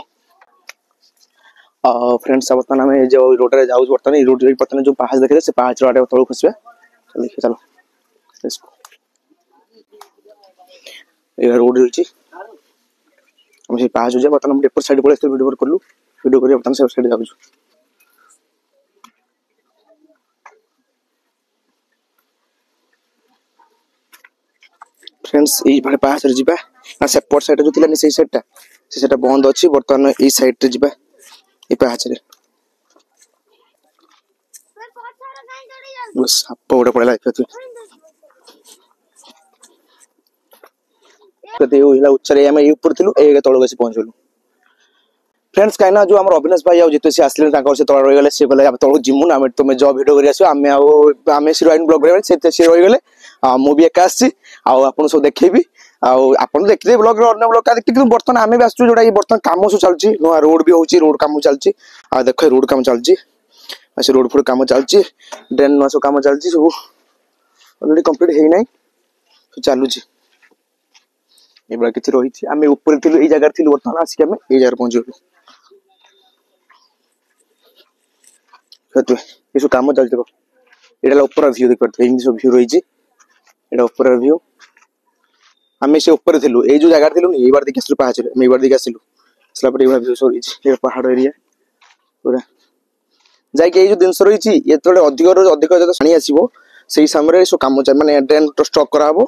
[SPEAKER 1] फ्रेंड्स बर्तमान आम जो रोड जाऊँ बर्तमान रोड बर्तमान जो पाहाच देखिए से पाहाच तल खसवा देखिए चलो रोड रही पाहाच जाए बर्तमान एपट साइड पड़े वीडियो कलु वीडियो कर बर्तमान से साइड जाऊँ फ्रेंड्स ये पाहाच जा सेपट साइड जो थी से साइडटा बंद अच्छी बर्तमान ये साइड जा पाहाच साप गोटे पड़ा उच्चारे ऊपर थी तौक आसी पहुंचलु फ्रेंड्स कहीं जो आम अविनाश भाई आ जिते आसले से तल रहीगले सी कहले तौक जिमु ना तुम जब भिड कर सिरोइन ब्लॉग सी रहीगले मुझे एका आपन सब देखेबी आपन देखते ब्लॉग अन्य ब्लॉग देखते बर्तमान आम भी आसू जोटा बर्तमान कम सब चलती नुआ रोड भी होची रोड काम चलती देख रोड काम चलती से रोड फुड काम चलती ड्रेन नुआ सब काम चलती सब अलरेडी कंप्लीट है ना चलुची एबा किछि रहिछि आमे ऊपर थिलु एई जगह थिलु वर्तमान आसी आमे एई जगह पहुंचलु कतु एसो काम चल देखो एडा ऊपर व्यू देख पड़ते एई सब व्यू रहिछि एडा ऊपर व्यू आमे से ऊपर थिलु एई जो जगह थिलु एई बार देखि आसलु पाहाच रे एई बार देखि आसलु असला पर एबा व्यू सब रहिछि ए पहाड़ एरिया पूरा जाय के एई जो दिन रहिछि एतोडे अधिक जब पानी आसीबो सेही समय सो काम माने ड्रेन स्टॉक करा हबो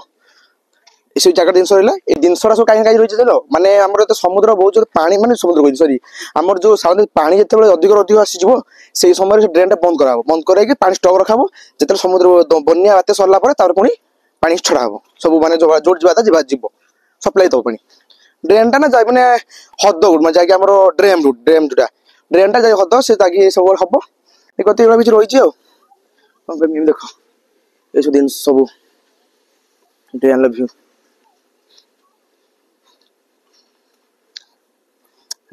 [SPEAKER 1] एसो जगह दिन रहिला ए दिनसरा सो काई रहिछि देलो माने हमर तो समुद्र बहुत जो पानी माने समुद्र कहि सॉरी हमर जो साउंड पानी जेतेबेले अधिक आसी जिवो सेही समय से ड्रेन बंद करा हबो बंद कराय के पानी स्टॉक रखाबो जेतेले समुद्र बन्या बाते सरला पर तार पुनी पानी छड़ा हबो सब माने जो जोड जिबा जिवो सप्लाई तो पानी ड्रेन टा ना जाय माने हद गुड माने जाय के हमर ड्रेम जुटा ड्रेन टा जाय हद से ताकि सब हबो ए कते बिच रहिछि आ कोन कमी देखो एसो दिन सब ड्रेन ला व्यू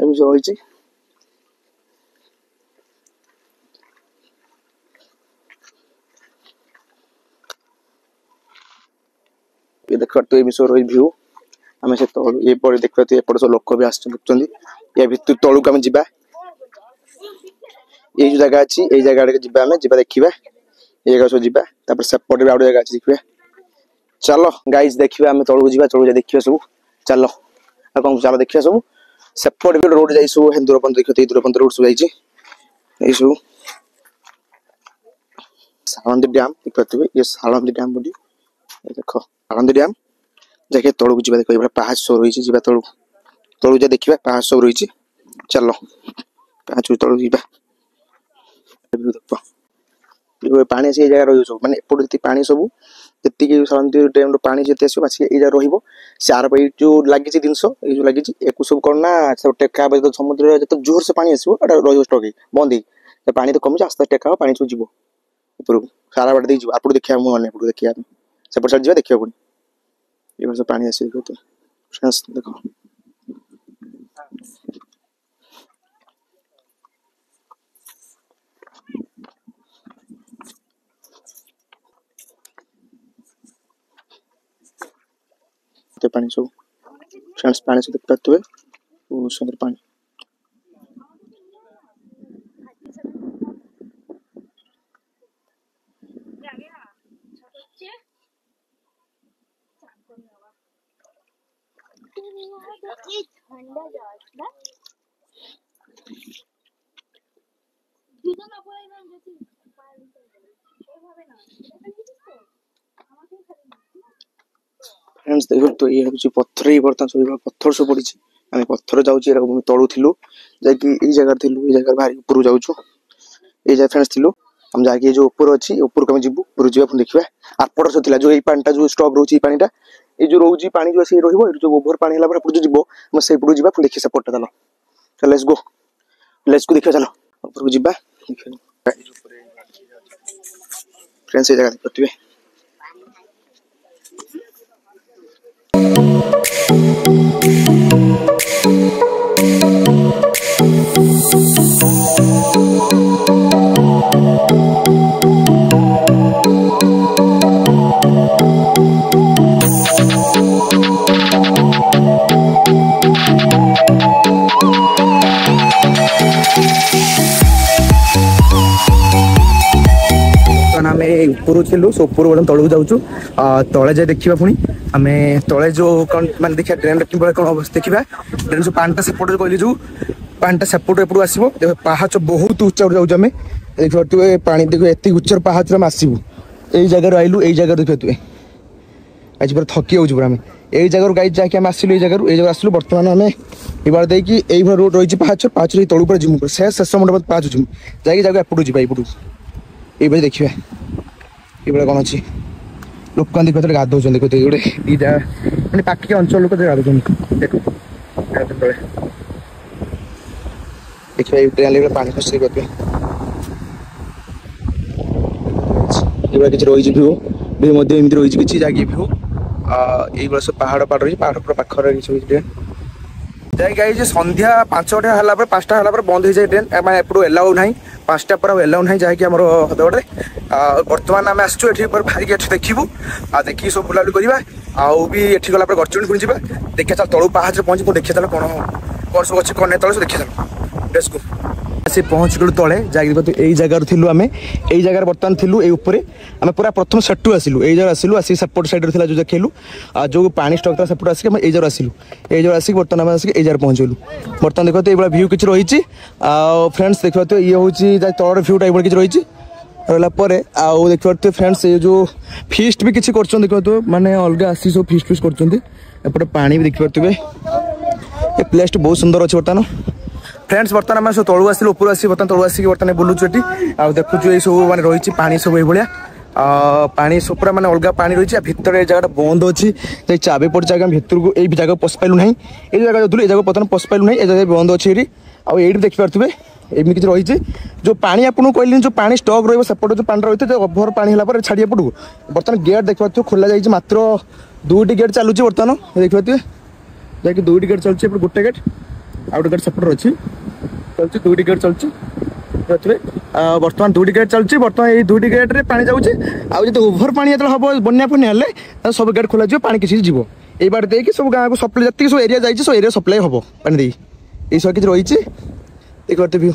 [SPEAKER 1] एमि जो होइछि ये देख तो एमि सो व्यू आमे से तो ए पर देख तो ए पर सब लोक भी आछन देखछन्ती या भितु तळु का जिबा ए जो जगह अछि ए जगह रे जिबा आमे जिबा देखिबा ए जगह सो जिबा तापर सेपट भी आउट जगह अछि देखिबा चलो गाइस देखिबा आमे तळु जिबा तळु देखिबा सब चलो आ कोन चलो देखिबा सब सेपट भी रोड जाई सो हेंदुरपन देखते दूरपन रोड सब जाई छी ए सो सालंदी डैम देखते ये सालंदी डैम बडी देखो सालंदी डैम जाके तळु जिबा देखो एबा पहाड़ सो रही छी जिबा तळु जा देखिबा पहाड़ सब रही छी चलो पहाड़ तळु जिबा देखो ये पानी से जगह रही सब माने एपडती पानी सब जति के सालंदी डैम रो पानी जति आसी बासी ए जगह रहिबो सार पे जो लागि छी दिनसो ए जो लागि छी एकु सब करना सब टेका बे तो समुद्र जत जोर से पानी आसीबो एटा रहिबो स्टॉक बंदी पानी तो कमी आस्ते टेका पानी सब जिवो ऊपर सारा बाटे दे जिवो आपड़ देखिया मु अने आपड़ देखिया सेपट साइड जिवो देखिया पुनी ए बस पानी आसी देखो तो फ्रेंड्स देखो पानी सब फ्रेंड्स पानी से देखते हुए वो सुंदर पानी फ्रेंड्स देखो तो ये हूँ पत्थर ही बर्तन सब पत्थर सब पड़ी आम पत्थर जाऊँ तलु थिलु जाकि ए जगह थिलु ए जगह भारी ऊपर जाऊँ ए जगह फ्रेंड्स थिलु हम जाके जो ऊपर अच्छी ऊपर को जीवु ऊपर जा देखा आरपट से जो ये पानीटा जो स्टॉक रोचे पानीटा ये जो रोचे पानी जो आसी जो ओभर पानी है जो जीव हम से जा देखिए सेपटा चलो चलो लेट्स गो देखिए चलो ऊपर को जीवा फ्रेंड्स ये जगह देखते ऊपर थिलु सो ऊपर बर्तन तलू जाऊँ तले जाए देखा पुणी आम तले जो माने देखा ड्रेन कौन अवस्था देखा ड्रेन जो पानी सेपट जो कहली जो पानी सेपट एपट आसो देख पाहाच बहुत उच्चा जाऊँ आम देख पानी देख एत उच्चार पाहाच आसबू यही जगह आइलु यही जगह देख तुए आज पूरा थकी जाऊँ पूरा आम यही जगह गाई जाके आम आसलु जगह आसलु बर्तमान आम ये देखिए यही रोड रही पाहाच पाहाच तलू पर जिमु शेष मुंड पाहाच जिमु जाकि जगह एपटू जा एपटू ये देखिए ये कौन अच्छी लोक देखते गाधो गोटे दीटा मैंने पाखी अंचल लोक गाधो देख देखिए ट्रेन पानी खसी करते किसी रही भ्यू भ्यू एमती रही किसी जगह भ्यू ये सब पहाड़ पहाड़ रही पहाड़ पूरा पाखर ट्रेन जाए संध्या 5टा है 5टा है बंद हो जाए ट्रेन मैं एपटू एलाउ ना 5टा पर एलाउ ना जहाँकि आम हदगड़े बर्तमान आम आसचु भारिक देखू देखिए सब बुलाबुली करवा
[SPEAKER 2] आउ भी एठी गला पर गरचुंडी पुणी जीवा देखिया चल तळु पाहाच पहुंची को देखिया चल कोन सब अछि कोन तळ से देखिया चल लेट्स गो से पहुंच गलु तळे जाई एई जगह थिलु आमे एई जगह बर्तमान थिलु एई ऊपर आमे पूरा प्रथम सेटु आसिलु एई जगह आसिलु आसी सपोर्ट साइड रे थिला जो देखलु आ जो पानी स्टॉक था सपोर्ट आसी एई जगह आसिलु एई जगह आसी बर्तमान आमे आसी एई जगह पहुंच गलु बर्तमान देखो तो एबला व्यू किछ रहिछि आ फ्रेंड्स देखो तो ये होछि जाई तळर व्यू टाइप किछ रहिछि रहला परे आ देखो तो फ्रेंड्स ये जो फीस्ट भी किछ करछन देखो तो माने अलगा आसी सो फीस्ट करछन्ती एपटे पानी भी देख परतबे ए प्लेस बहुत सुंदर अछि बर्तमान फ्रेंड्स बर्तमान आम सब तलू आसिल ऊपर आसी बर्तमान तलू आसिक बर्तमान बुलुचु एटी आ देखुछु ये सब माने रहिछि पानी सब ए भलिया पानी सब पूरा माने अलगा पानी रहिछि भितर ए जगह बंद अछि जे चाबे पड़ जगह भितर को ए जगह पस पाइलु नहीं ए जगह जोदुल ए जगह बर्तमान पस पाइलु नहीं ए जगह बंद अछि एरी आ एडी देख परतबे एमि किछ रहिछि जो पानी आपन कहलिन जो पानी स्टॉक रहबो सपोर्ट जो पानी रहिते जो ओभर पानी हला पर छाडिया पडु बर्तमान गेट देख परतु खोला जाइछि मात्र दुटी गेट चालुछि बर्तमान देख परतु जाकि दुटी गेट चलछि पर गुटे गेट आ गुटे गेट सपोर्ट अछि चलछि दुटी गेट चलछि देखबे बर्तमान दुटी गेट चलछि बर्तमान ए दुटी गेट रे पानी जाउछि आ जते ओभर पानी जते हबो बन्या पुनी हले सब गेट खोला जिवो पानी किछि जिवो ए बार देकी सब गां को सप्लाई जति सब एरिया जाइछि सब एरिया सप्लाई हबो पानी देई ए सब किछ रहिछि देख परतु व्यू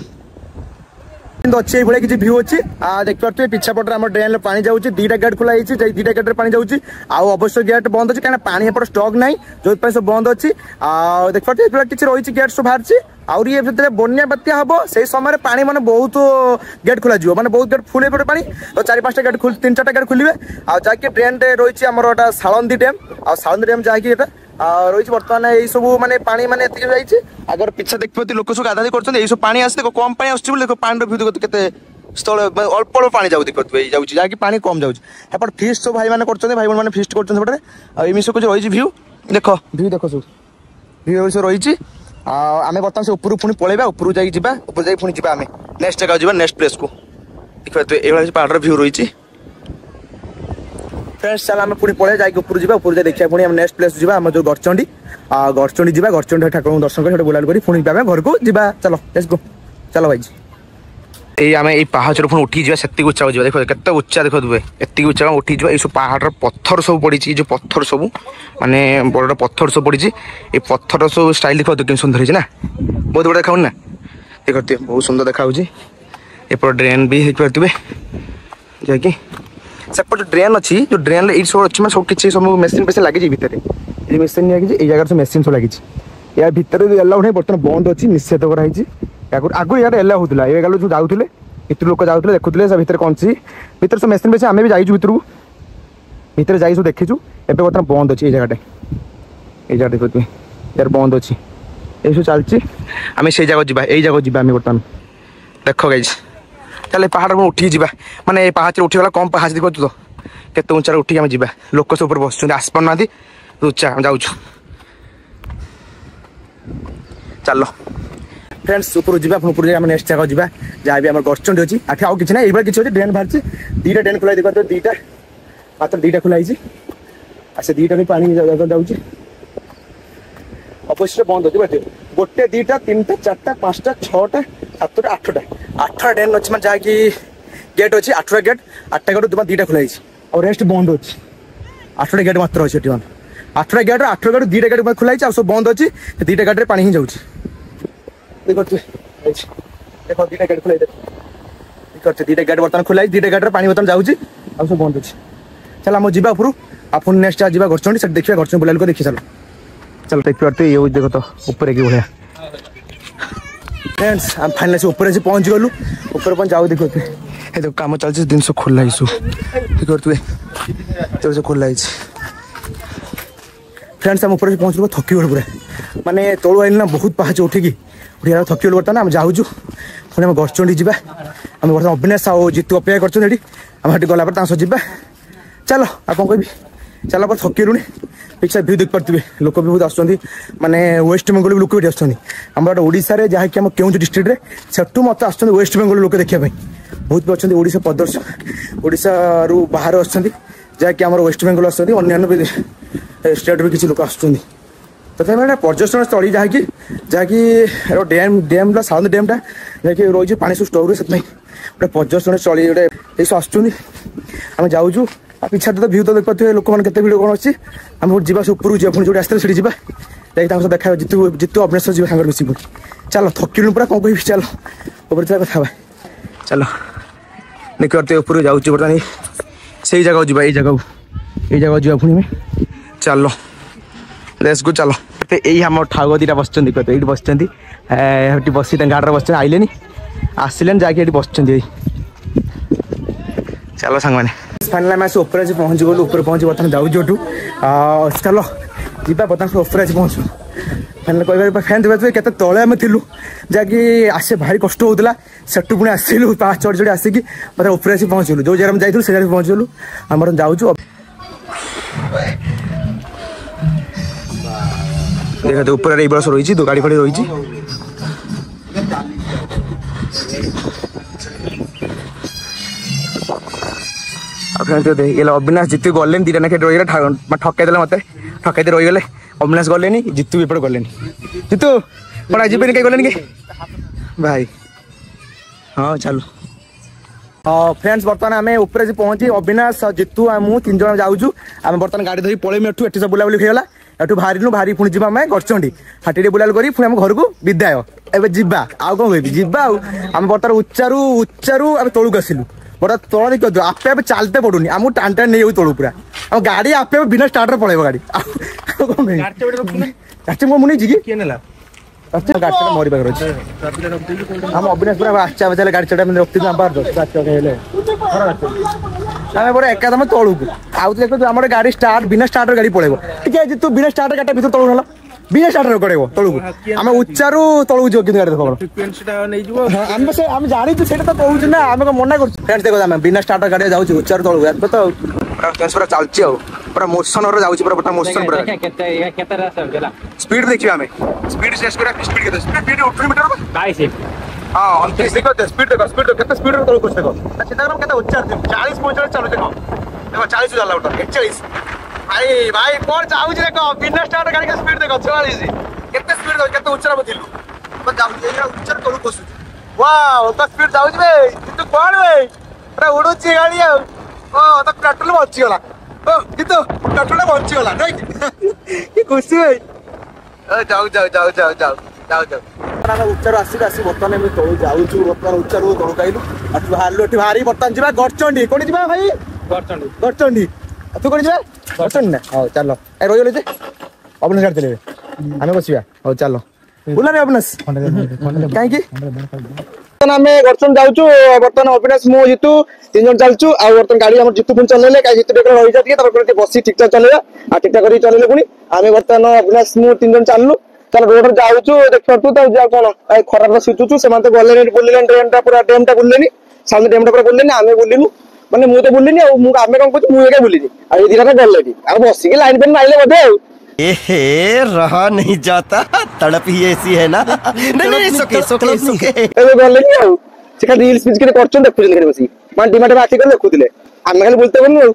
[SPEAKER 2] अच्छे भाई किसी व्यू अच्छी देख पारे पिछा पटे आम ड्रेन पानी जाऊँगी दीटा गेट खोला दीटा गेट पानी जाऊँगी अवश्य गेट बंद अच्छी कहीं पानी एपट स्टॉक ना जो सब बंद अच्छी देख पारे किसी रही गेट सब बाहर बन्या बात्या हम से समय पानी मैंने बहुत गेट खोल मैंने बहुत गेट फुल पड़े पानी तो 4-5टा गेट खोल 3-4टा गेट खोलिए आकि ड्रेन रही आमर सालंदी डैम आ सालंदी डैम जहाँकि रही बर्तमान यही सब माने पानी माने अगर पिछा देख पाते लोक सब गाधा कर सब पानी आस देखो कम पानी आस देखो पानी व्यू देखो केते स्थल अल्प अल्प पानी जाऊ देख जाऊँगी पानी कम जाऊँगी फिस्ट सब भाई मैंने कर भाई मैंने फिस्ट कर सब कुछ रही व्यू देख व्यू देख सब व्यू सब रही आम बर्तमान से ऊपर पुणी पलैबा ऊपर जाइए पुणी जा आम नेक्स्ट जगह जा नेक्स्ट प्लेस को देख पाते ये पहाड़ व्यू रही फ्रेंड्स चल आम पुणी पलैया जाइए ऊपर जा ऊपर देखिए पुणी नेक्स्ट प्लेस जा आम जो गरचंडी गरचंडी जा गरचंडी ठाकुर दर्शन कर बुला कर पुणी घर को जा चलो लेट्स गो चलो भाई ये आम ये पहाड़ पुणी उठी जा से उच्चा हो देखो केते उच्चा देखो दुबे एति उच्चा उठी जा सब पहाड़ पत्थर सब पड़ी जो पत्थर सब माने बड़ पत्थर सब पड़ी ये पत्थर सब स्टाइल देखो तो सुंदर है ना बहुत बड़ा देखा ना देखते बहुत सुंदर देखा एपट ड्रेन भी देख पारे जैकि सेपट ड्रेन अच्छी जो ड्रेन ये सब अच्छी सब किसी सब मेसीन पेसीन लगी भितर ये मेसीन लगी ये जगह सब मेसीन सब लगी या भितर एलाउ नहीं बर्तमान बंद अच्छी निषेध कराई आगु यार एलाउ होता ये गल जो जाऊे भितर लोक जाऊे देखुले भितर कौन सी भितर सब मेसीन पेसी आम भी जाइए भितर को भितर जा सब देखीचु एवं बर्तमान बंद अच्छी ये जगह देखो यार बंद अच्छी ये सब चलती आम से जगह जा जगह जा बर्तमान देख गाइज चल पहाड़ को उठी जा माने पहाड़ उठीगला कम पहाड़ देखो तो केते उच्चा उठी आम जा लोक सब बस आस पाना उच्चा जाऊँ चलो फ्रेंड्स ऊपर जा ऊपर जाए नेक्स्ट जगह जा जहाँ भी आम गरचंडी अच्छी आठ आउ कि ना ये किसी अच्छे ड्रेन बाहर दीटा ड्रेन खोलाई देखो दीटा मात्र दीटा खोलाई से दीटा भी पानी जाऊँगी अवश्य बंद अच्छे गोटे 2टा 3टा 4टा 5टा 6टा 7टा 8टा ड्रेन अच्छी मैं जहाँकि गेट अच्छी 8टा गेट 8टा गेट तुम 2टा खोलाई और रेस्ट बंद अच्छी 8टा गेट मात्र अच्छे 8टा गेट 8टा गेट 2टा गेट खोलाई सब बंद अच्छी 2टा गेट पानी ही जाऊँगी देखो 2टा गेट खोलाई देखो 2टा गेट बर्तमान खोलाई 2टा गेट पानी बर्तमान जाऊँगी आ सब बंद अच्छी चल आम जा ऊपर आप नेक्स्ट जा गरचंडी से देखिए गरचंडी बुला देखिए चलो चल देख पाते ये देखो तो ऊपर की बढ़िया फ्रेंड्स हम फाइनल से ऊपर से पहुंच गलु ऊपर पहुंच जाओ देखो ये देखो काम चलছে दिन सब खोला हिसु देखो तो से खोला हिस फ्रेंड्स हम ऊपर से पहुंच गलो थकी गलो पूरा माने तळु आइल ना बहुत पहाच उठिकी उठिया थकी गलो बर्तमान हम जाऊछु पुणी हम गरचंडी जीवा हम बर्तमान अविनाश आ जीतु अपेक्षा करछन एडी हम हटी गला पर तांसो जीवा चलो आ कोन कहबी चला पर थकी लुणी पिछा व्यू देख पारे लोक भी बहुत आसुँच माने वेस्ट बेंगल भी लोक भी आसर ओडिशा रे जहाँकि आम केउझर डिस्ट्रिक्ट रे सेठू मत आस वेस्ट बेंगल लोक देखापी बहुत भी अच्छा ओडिशा प्रदर्शन ओडिशा रु बाहर आसुँच जहाँकि आम वेस्ट बेंगल अन्य स्टेट भी किसी लोक आसुँच तथा गोटे पर्यटन स्थली जहाँकि डैम डैम साउंड डैमटा जहाँकि रही पानी सब स्टोर से गोटे पर्यटन स्थली गोटे सब आसुँच आम जाऊँ पिछा तो भ्यू तो देख पाते लोक मैंने केते भिड़ कौन अच्छी आम जा ऊपर जा पुणी जो आसते सीढ़ी जा देखा जितु जितु अविनाश जी सागर मिसी चलो थकिलु पूरा कौन कह चलो ऊपर कथा चलो देख पारे ऊपर जाऊँ बर्तमान से जगह जा जगह जा पुणी चलो लेट्स गो चलो यही आम ठाउआ दीटा बस ये बस गाड़ी बस आइले आसिले जाके बस चलो सांग मैंने फाइनल आम ऊपर आज पहुँची गलु ऊपर पहुँची बर्तमान जाऊँ चलो जीवा बर्तमान ऊपर आज पहुँचू फाइनल कह फैन देखते केते तले आम थिलु जहाँकि आसे भारी कष्ट होता सेठू पुणी आसलु पाँच चढ़ी चढ़ी आसिकी बर्तमान ऊपर आज पहुँचलु जो जगह जाइलु से जगह पहुँचलु आम बर्तमान जाऊँ देखते ऊपर ये बस रही तो गाड़ी फाड़ी रही अविनाश जितु गले दीटा ना रही ठकईदे मत ठकई रहीगले अविनाश गले जितु एपटे गले जितु कौन आज कहीं गले कि भाई हाँ चलो हाँ फ्रेंड्स बर्तमान आम ऊपर पहुँची अविनाश जितु मुझे 3 जन जाऊँ आम बर्तमान गाड़ी धरी पलैम एठू सब बुलाबुली होगा एठू बाहर बाहरी पुणी जी आम गरचंडी हाटी बुलाल कर पुणी आम घर को विदाय एवं जीवा आउ कौन कह जीवा आम बर्तमान उच्चारू आम तौक आसिलु बड़ा तल देखिए आपे आप चलते पड़ूनी आमको टाण टाण नहीं तौक पूरा आम गाड़ी आपे बिना स्टार्टर पड़ेब गाड़ी कौन मुझे कि गाड़ी मोरी पाखे अच्छे आम अविनाश पूरा आचा बचा गाड़ी चढ़ा रखी आम पूरा एकदम तौक आउ देखो आम गाड़ी स्टार्ट बिना स्टार्टर गाड़ी पड़ेब ठीक तू बिना स्टार्टर गाड़ी भर तौक ना बिना स्टार्टर पड़ेब तौक आम उच्चारू तौक जो कि गाड़ी देख आम जानी से कहूँ ना आम मना कर देखो बिना स्टार्टर गाड़ी जाऊँ उच्चारू तौक तो पूरा चलती पूरा मोशन जाऊँ पूरा मोशन पूरा स्पीड देखिए आम स्पीड स्पीड स्पीड 18 मीटर हाँ देखो स्पीड देखो केते स्पीड रे तौक देखो सीधा केते उच्चार 40 45 चलो देखो 40 चला उठा 41 भाई कौन जाऊँ देखो बिना स्टार्ट गाड़ी का स्पीड देखो 44 केते स्पीड देखो केते उच्चार बथिलु अब जाऊ उच्चार तौक बसु वाओ तो स्पीड जाऊ बे तू कोन बे अरे उडुची गाड़ी ओ तो पेट्रोल बची गला ओ कितो पेट्रोल बची गला नहीं कि खुशी भाई जाऊ उच्चार आसी बर्तमान तौक जाऊँ बर्तमान उच्चारू तौक आइलु बाहर बाहरी बर्तमान जा गरचंडी कौन जा भाई गरचंडी तू कौन जा गरचंडी ना हाँ चलो रही जे अविनाश गाड़ी चलेबे आम बसवा हाँ चलो बुला नहीं अविनाश कहीं आम गरचंड जाऊँ बर्तमान अविनाश मु जितु 3 जन चलचु आ बर्तमान गाड़ी आम जितु पुणी चलेले कहीं जितु रही जाए बस ठीक ठाक चलेगा आ ठीक ठाक कर चलेले पुणी आम बर्तमान अविनाश मु 3 जन चलू चल रोड जाऊँ देख कौन खराब सुचुचु से गले बुलिले ट्रेन पूरा डेम टा बुलिले सामने डेम टा पूरा बुलिले आम बुलिनु मैंने मुझे बुलिनी आम कौन कहूँ मुझे बुलिनी आई दिखा गले बसिक लाइन पेन मारे बोधे
[SPEAKER 3] रहा नहीं जाता तड़प ही ऐसी है ना
[SPEAKER 2] गले रील्स फिल्स देखुन बस माटी माटे आखिक देखुले आम खाली बुलते बोलू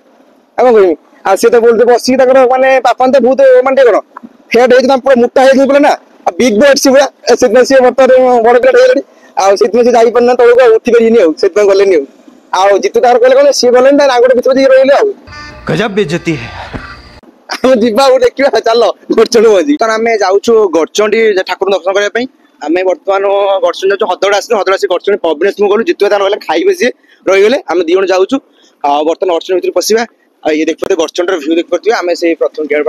[SPEAKER 2] कौन कह आ सी तो बोलते बसिक मानते बापा तो बहुत मानते कौन फेट हो पूरा मोटा हो बोले ना बिग बैट सी पूरा से बर्तमान बड़ प्लेट हो जापार तौक उठी पारे गले जितु तार कहले सी गले आगे भितर रही
[SPEAKER 3] गजब बेइज्जती है
[SPEAKER 2] जीवा देखा चल गरचंडी मजी आम जाऊँ गरचंडी ठाकुर दर्शन करने आम बर्तमान गरचंडी जाऊँ हदड़ आस गरचंडी अविनाश मुझे गलु जितु तार कहले खाइबे सी रहीगले आम 2 जन जाऊँ बर्तमान गरचंडी भितर पशिया ये देख पाते गरचंडी भ्यू देख पारे आम से प्रथम गेट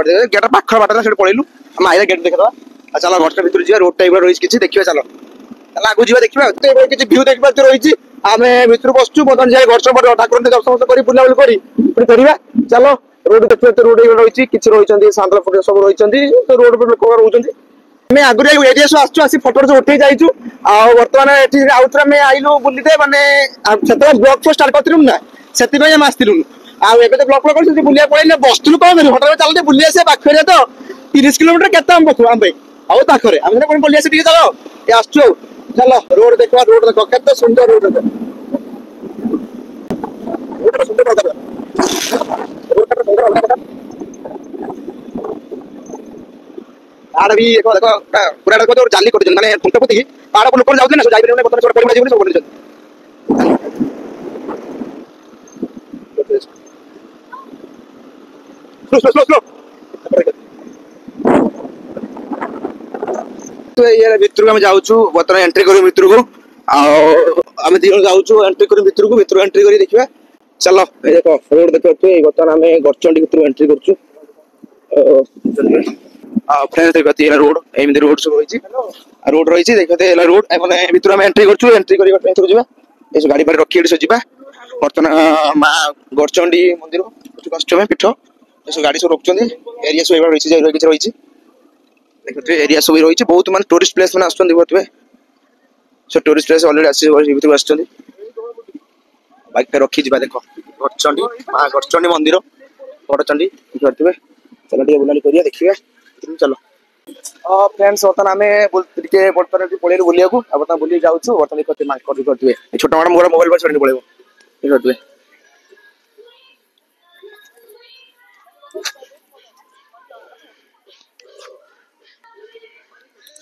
[SPEAKER 2] पाखर बाट से पलैलु आम आइला गेट देखा चलो गरचंडी भितर जा रोड टाइप रही कि देखिए चलो आगू जा देखा किसी भ्यू देख पाते रही आम भितर बसचु बर्तमान जाए गरचंडी ठाकुर दर्शन कर बुलाबुली कर चलो रोड देखते रोड रही किसी रही सांतला फट सब रही रोड पर लोक रोच आगुरी एरिया आसचु आसी फटो उठे जाइचु बर्तमान आउथरे आम आइलु बुलीते माने ब्लॉक फो स्टार्ट करथिलु ना सेति आम आसथिलु आबे तो ब्लॉक ब्लॉक कर बुलिया पड़े बसलु कौन कर हटारे चलते बुली आसे पाखे तो 30 किलोमीटर केते आम बसु आम आउ पाखे आम कौन बुली आसे चलो ये आसचु चलो रोड देखो केते सुंदर रोड सुंदर भी देखो पूरा जाली कर माने खुंटा पोती पहाड़ पर लोक जाउते ना जाई बर्तमान सब परिमाण जीवन सब बनि
[SPEAKER 1] स्लो स्लो तो ये भितर आम जाऊँ बर्तमान एंट्री कर भितर को आम दी जाऊँ एंट्री कर भितर एंट्री कर देखा चलो ये देख रोड देखते बर्तमान आम गड़चंडी भितर एंट्री कर फ्रेंड्स देखते रोड एमती रोड सब रही रोड रही देखते रोड मैंने भितर आम एंट्री कर एंट्री कर ये गाड़ी बाड़ी रखी सब जा बर्तमान माँ गड़चंडी मंदिर कष्टम पीठ ये गाड़ी सब रखुच्च एरिया सब रही रही देखते एरिया सब रही बहुत मान टूरिस्ट प्लेस मैंने आसुवे सो टूरिस्ट प्लेस अलरेडी भितर आस बाइक रखी जा देख गड़चंडी माँ गड़चंडी मंदिर बड़चंडी देखिए चलो टे बुला देखिए चलो फ्रेंड्स बर्तमान आम बर्तमान पड़े बुलिया बर्तमान बुले जाऊँ बर्तमान देखते छोट मोटा मोबाइल पर छोड़ पड़े देखते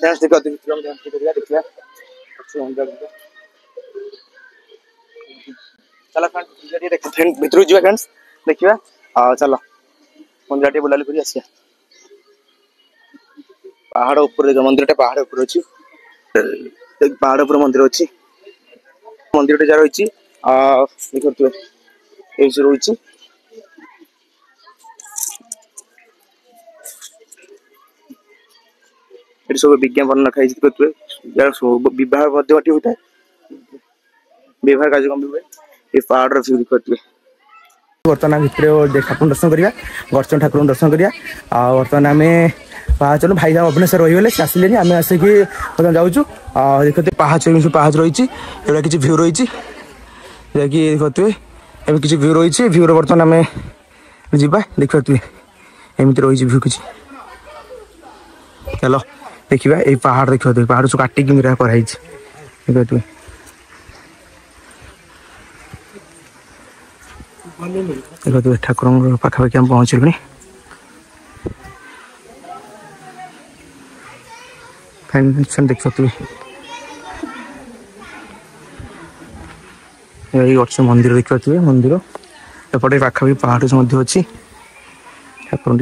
[SPEAKER 1] देखिए चलो फ्रेंड भितर जी फ्रेंड्स देखिए चलो मंदिर टे बुला कर आसिया पहाड़ ऊपर देख मंदिर टे पहाड़ ऊपर अच्छी पहाड़ ऊपर मंदिर अच्छी मंदिर टे जा रही देखते ये रही सब विज्ञापन रखा देखते बह होता है विवाह कार्यक्रम भी हुए ये पहाड़ व्यू देखते बर्तमान भितर ठाकुर दर्शन करा गड़चंडी ठाकुर दर्शन करा बर्तमान आम पाहाच भाई जहाँ भुवनेश्वर रही से आसिले आम आसिक जाऊँ देखते पाहाच रही किसी भ्यू रही देखते एम किसी भ्यू रही भ्यू बर्तमान आम जा देखते एमती रही भ्यू किसी चलो देखा ये पहाड़ देखते पहाड़ सब काटिक कराई देखते देखते ठाकुर पाखापाखि आम पहुँचल देख सकते अच्छे मंदिर देखते मंदिर एपटे पाखापाखि पहाड़ अच्छी ठाकुर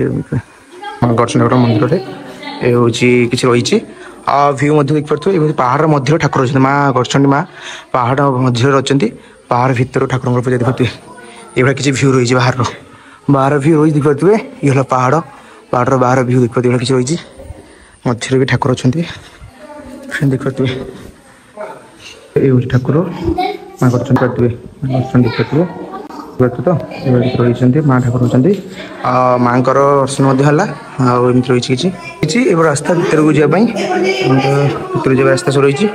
[SPEAKER 1] गड़चंडी मंदिर ये हूँ किसी रही भ्यू देखिए ये पहाड़ मध्य ठाकुर अच्छे माँ गड़चंडी माँ पहाड़ मध्य अच्छा पहाड़ भितर ठाकुर पूजा देखते ये किसी भ्यू रही बाहर भ्यू रही देखते ये पहाड़ पहाड़ बाहर भ्यू देखते किसी रही मध्य भी ठाकुर अच्छा देखते ये ठाकुर माँ गड़चंडी देखते तो रही माँ ठाकुर होती माँ दर्शन रही किसी रास्ता भितर को जावाई भितर जा रास्ता सब रही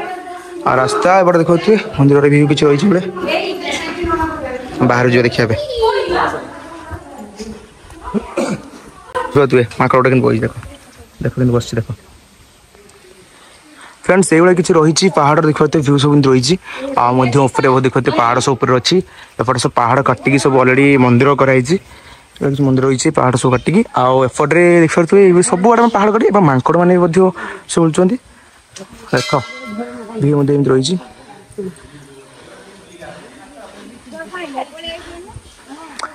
[SPEAKER 1] रास्ता एपटे देखते मंदिर भी किसी रही बाहर जो देखा माँ गोटे के बस देख देख बस देख फ्रेंड्स ये किसी रही पहाड़ देखते भ्यू सब रही देखते पहाड़ सब ऊपर अच्छी एपटे सब पहाड़ काटिकी सब अलरेडी मंदिर कराई मंदिर रही पहाड़ सब काटिकी आउटे देखते सब आड़े पहाड़ काटी मांकड़ मैंने सब बुलूँ देख भ्यू रही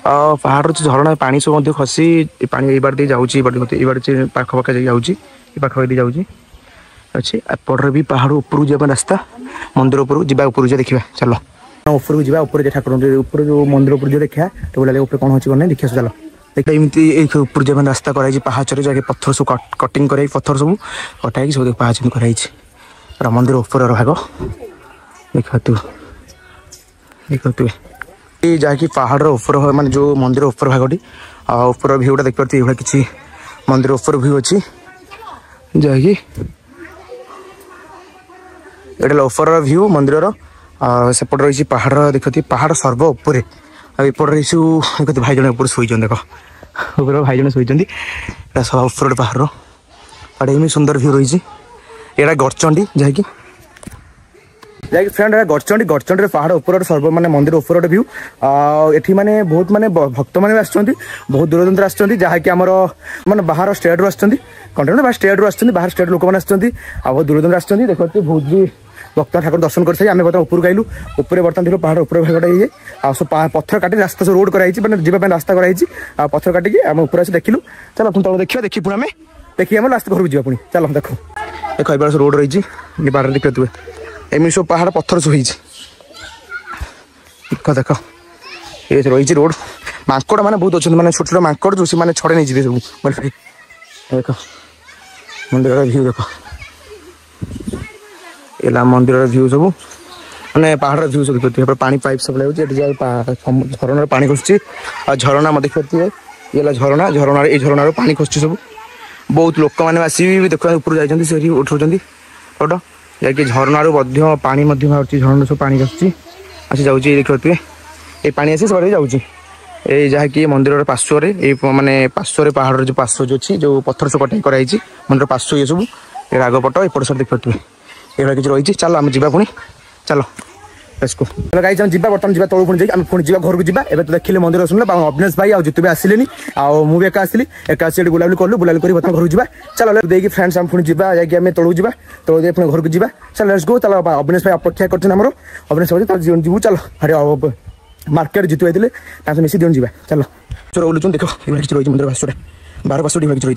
[SPEAKER 1] पहाड़ झरणा पानी सब खसी पानी ये जाऊँगी पाखपाखे जाऊँगी अच्छे एपटे भी पहाड़ ऊपर जाए रास्ता मंदिर ऊपर जा ऊपर जा देखा चलो ऊपर को जा ठाकुर ऊपर जो मंदिर ऊपर जो देखा तो बोला ऊपर कौन अच्छी कौन देखिए चलो देखिए एमती ऊपर जाए रास्ता कराई पहाचर जाके पत्थर सब कटिंग कराई पत्थर सब कटाई सब पहाच कराई मंदिर ऊपर भाग देखते देखते ये जहाँकि पहाड़ ऊपर मान जो मंदिर ऊपर भागटी ऊपर भ्यूटा देखते ये किसी मंदिर ऊपर भ्यू अच्छी जहाँकि ये ऊपर भ्यू मंदिर सेपट रही पहाड़ देखते पहाड़ सर्व उपर एपट रही देखते भाई जन ऊपर शोन देख ऊपर भाई जन शोन सब ऊपर पहाड़ एम सुंदर भ्यू रही यहाँ गड़चंडी जहाँकि फ्रेंड गड़चंडी गड़चंडी पहाड़ ऊपर सर्व माने मंदिर ऊपर भ्यू एठी माने बहुत माने भक्त माने आसुचंती बहुत दूर दूर आसुचंती जहाँकि आमर माने बाहर स्टेट रु आसुचंती कंटिन्यू बाहर स्टेट रु आसुचंती बाहर स्टेट लोक माने आसुचंती बहुत दूर दूर आसुचंती देखते बहुत भी
[SPEAKER 2] भक्त ठाकुर दर्शन कर आम बर्तमान ऊपर गलु ऊपर बर्तमान देखो पहाड़ ऊपर भागटा ये पत्थर काटी रास्ता सब रोड कराई मैंने जीवाई रास्ता कराई पत्थर काटिकी आम ऊपर आस देखिलु चलो पुणी तक देखिए देखिए पुणी आम देखिए आम लास्ट घर को पुणी चलो देखो देख ये रोड रही बाहर देखिए एमती सब पहाड़ पत्थर सब होती देख ये रही रोड मांकड़ मैंने बहुत अच्छे मैंने छोट छोट मांकड़ जो मैंने छड़े नहीं जी सब देख मंदिर भ्यू देख ये मंदिर भ्यू सब मैंने पहाड़ भ्यू सब देखते पानी पाइप सब लगे झरना पानी खसुची आ झरना देखिए ये झरना झरना ये झरना पानी खसुची सब बहुत लोक मैंने आसी देखा ऊपर जाइए उठाऊँ फोटो जैकि झरना पानी झरना सब पानी आसी आसी जाऊँ देखिए ये पानी आसी सब जाऊँ ये जहाँकि मंदिर पार्श्वर माने पार्श्वर पहाड़ जो पार्श्व जो अच्छी जो पत्थर सब कटाई कराई मंदिर पार्श्व ये सब ये रागपट एपट सब देखिए ये किसी रही चलो आम जा पुणी चलो लेट्स गाइस हम जीवा बर्तमान जीवा तळु पुणी जाई हम पुणी जीवा घर को जीवा एबे तो देखिले मंदिर सुनले अविनाश भाई आ जितु भी आसिलेनी आ मु भी एका आसिली एका आसी बुलाबुली करलु बुलाबुली करी बर्तमान घर को जीवा चलो देकी फ्रेंड्स हम पुणी जीवा जाके हम तळु जीवा तळु दे पुणी घर को जीवा चलो लेट्स गो चलो अविनाश भाई अपेक्षा करछन हमरो अविनाश भाई तो जीवन जीवु चलो अरे मार्केट जितु आइले ता मिसी दिन जीवा चलो चलो ओलुचन देखो ये किछ रही मंदिर पासरे 12 पासरे किछ रही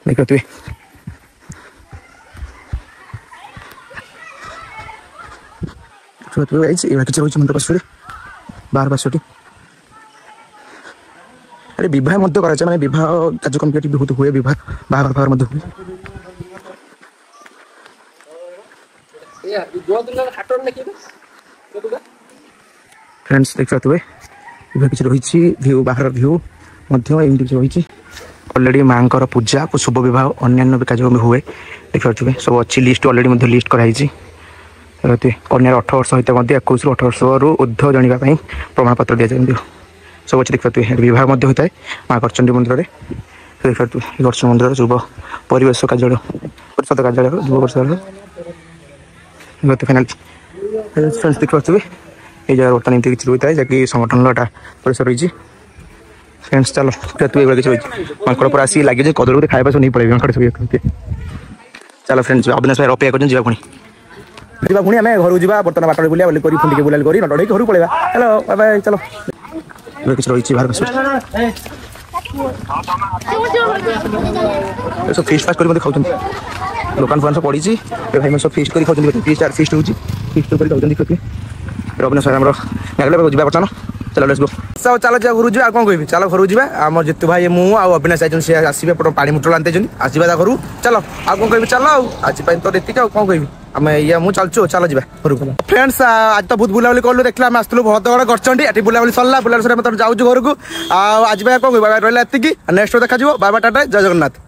[SPEAKER 2] देखो तू किसी रही मंदिर पार्श्व 12 पार्श्व अरे विवाह मध्य कराए मैंने विवाह कार्यक्रम बहुत हुए विवाह बाहर मध्य हुए फ्रेंड्स देख पाते किसी रही भ्यू बाहर भ्यू रही अलरेडी माँ पूजा को शुभ विवाह अन्य कार्यक्रम हुए देख पाते सब अच्छी लिस्ट अलरेडी लिस्ट कराई कन्यार 18 वर्ष सहित 21 18 वर्ष ऊर्ध्व जानापी प्रमाणपत्र दि जाए सब अच्छे देख पाते विवाह होता है माँ करचंडी मंदिर में देख पाते दर्शन मंदिर युव परिवेश कार्यालय परिषद कार्यालय युव परिषद फाइनाल फ्रेंड्स देख पाते ये जगह बर्तमान एमती किसी रही है जैकि संगठन परिसर रही फ्रेंड्स चलो किसी रही मांकड़ पर आसी लगे कदली खाଇବା सब नहीं पड़े मांकड़ सब चलो फ्रेंड्स अविनाश भाई अपेक्षा कर पुणी जीवा पुणी आम घर जा बर्तमान बाटर बुला बुला कर पुणी बुला कर नट घर पलैया हेलो बाय बाय चलो किसी रही बाहर सब फिस्ट फास्ट कर खाऊँ दुकान फुकान सब पड़ी भाई सब फिस्ट कर खाऊँ फिस्ट होती फिस्ट कर खाऊँ अविनाश भाई आम जा बर्तमान चलो लेट्स गो सब चलो जा घर जा कौन कह चलो घर जा आम जितु भाई मु अविनाश सी आसवे पानी मुटल आनते आसवा घर चलो आ कौन कह चलो आज तो एतिक कौन कह आम ये मुझे चलचु चलो जा घर को फ्रेंड्स आज तो बहुत बुलाबुली कलु देखला आम आसलु भरतगढ़ गरचंडी ये बुलाबुली सरला बुलाबुली सर जाऊँ घर को आज कौन कह रहा एतिक नेक्स्ट देखा बाय बाय टाटा जय जगन्नाथ।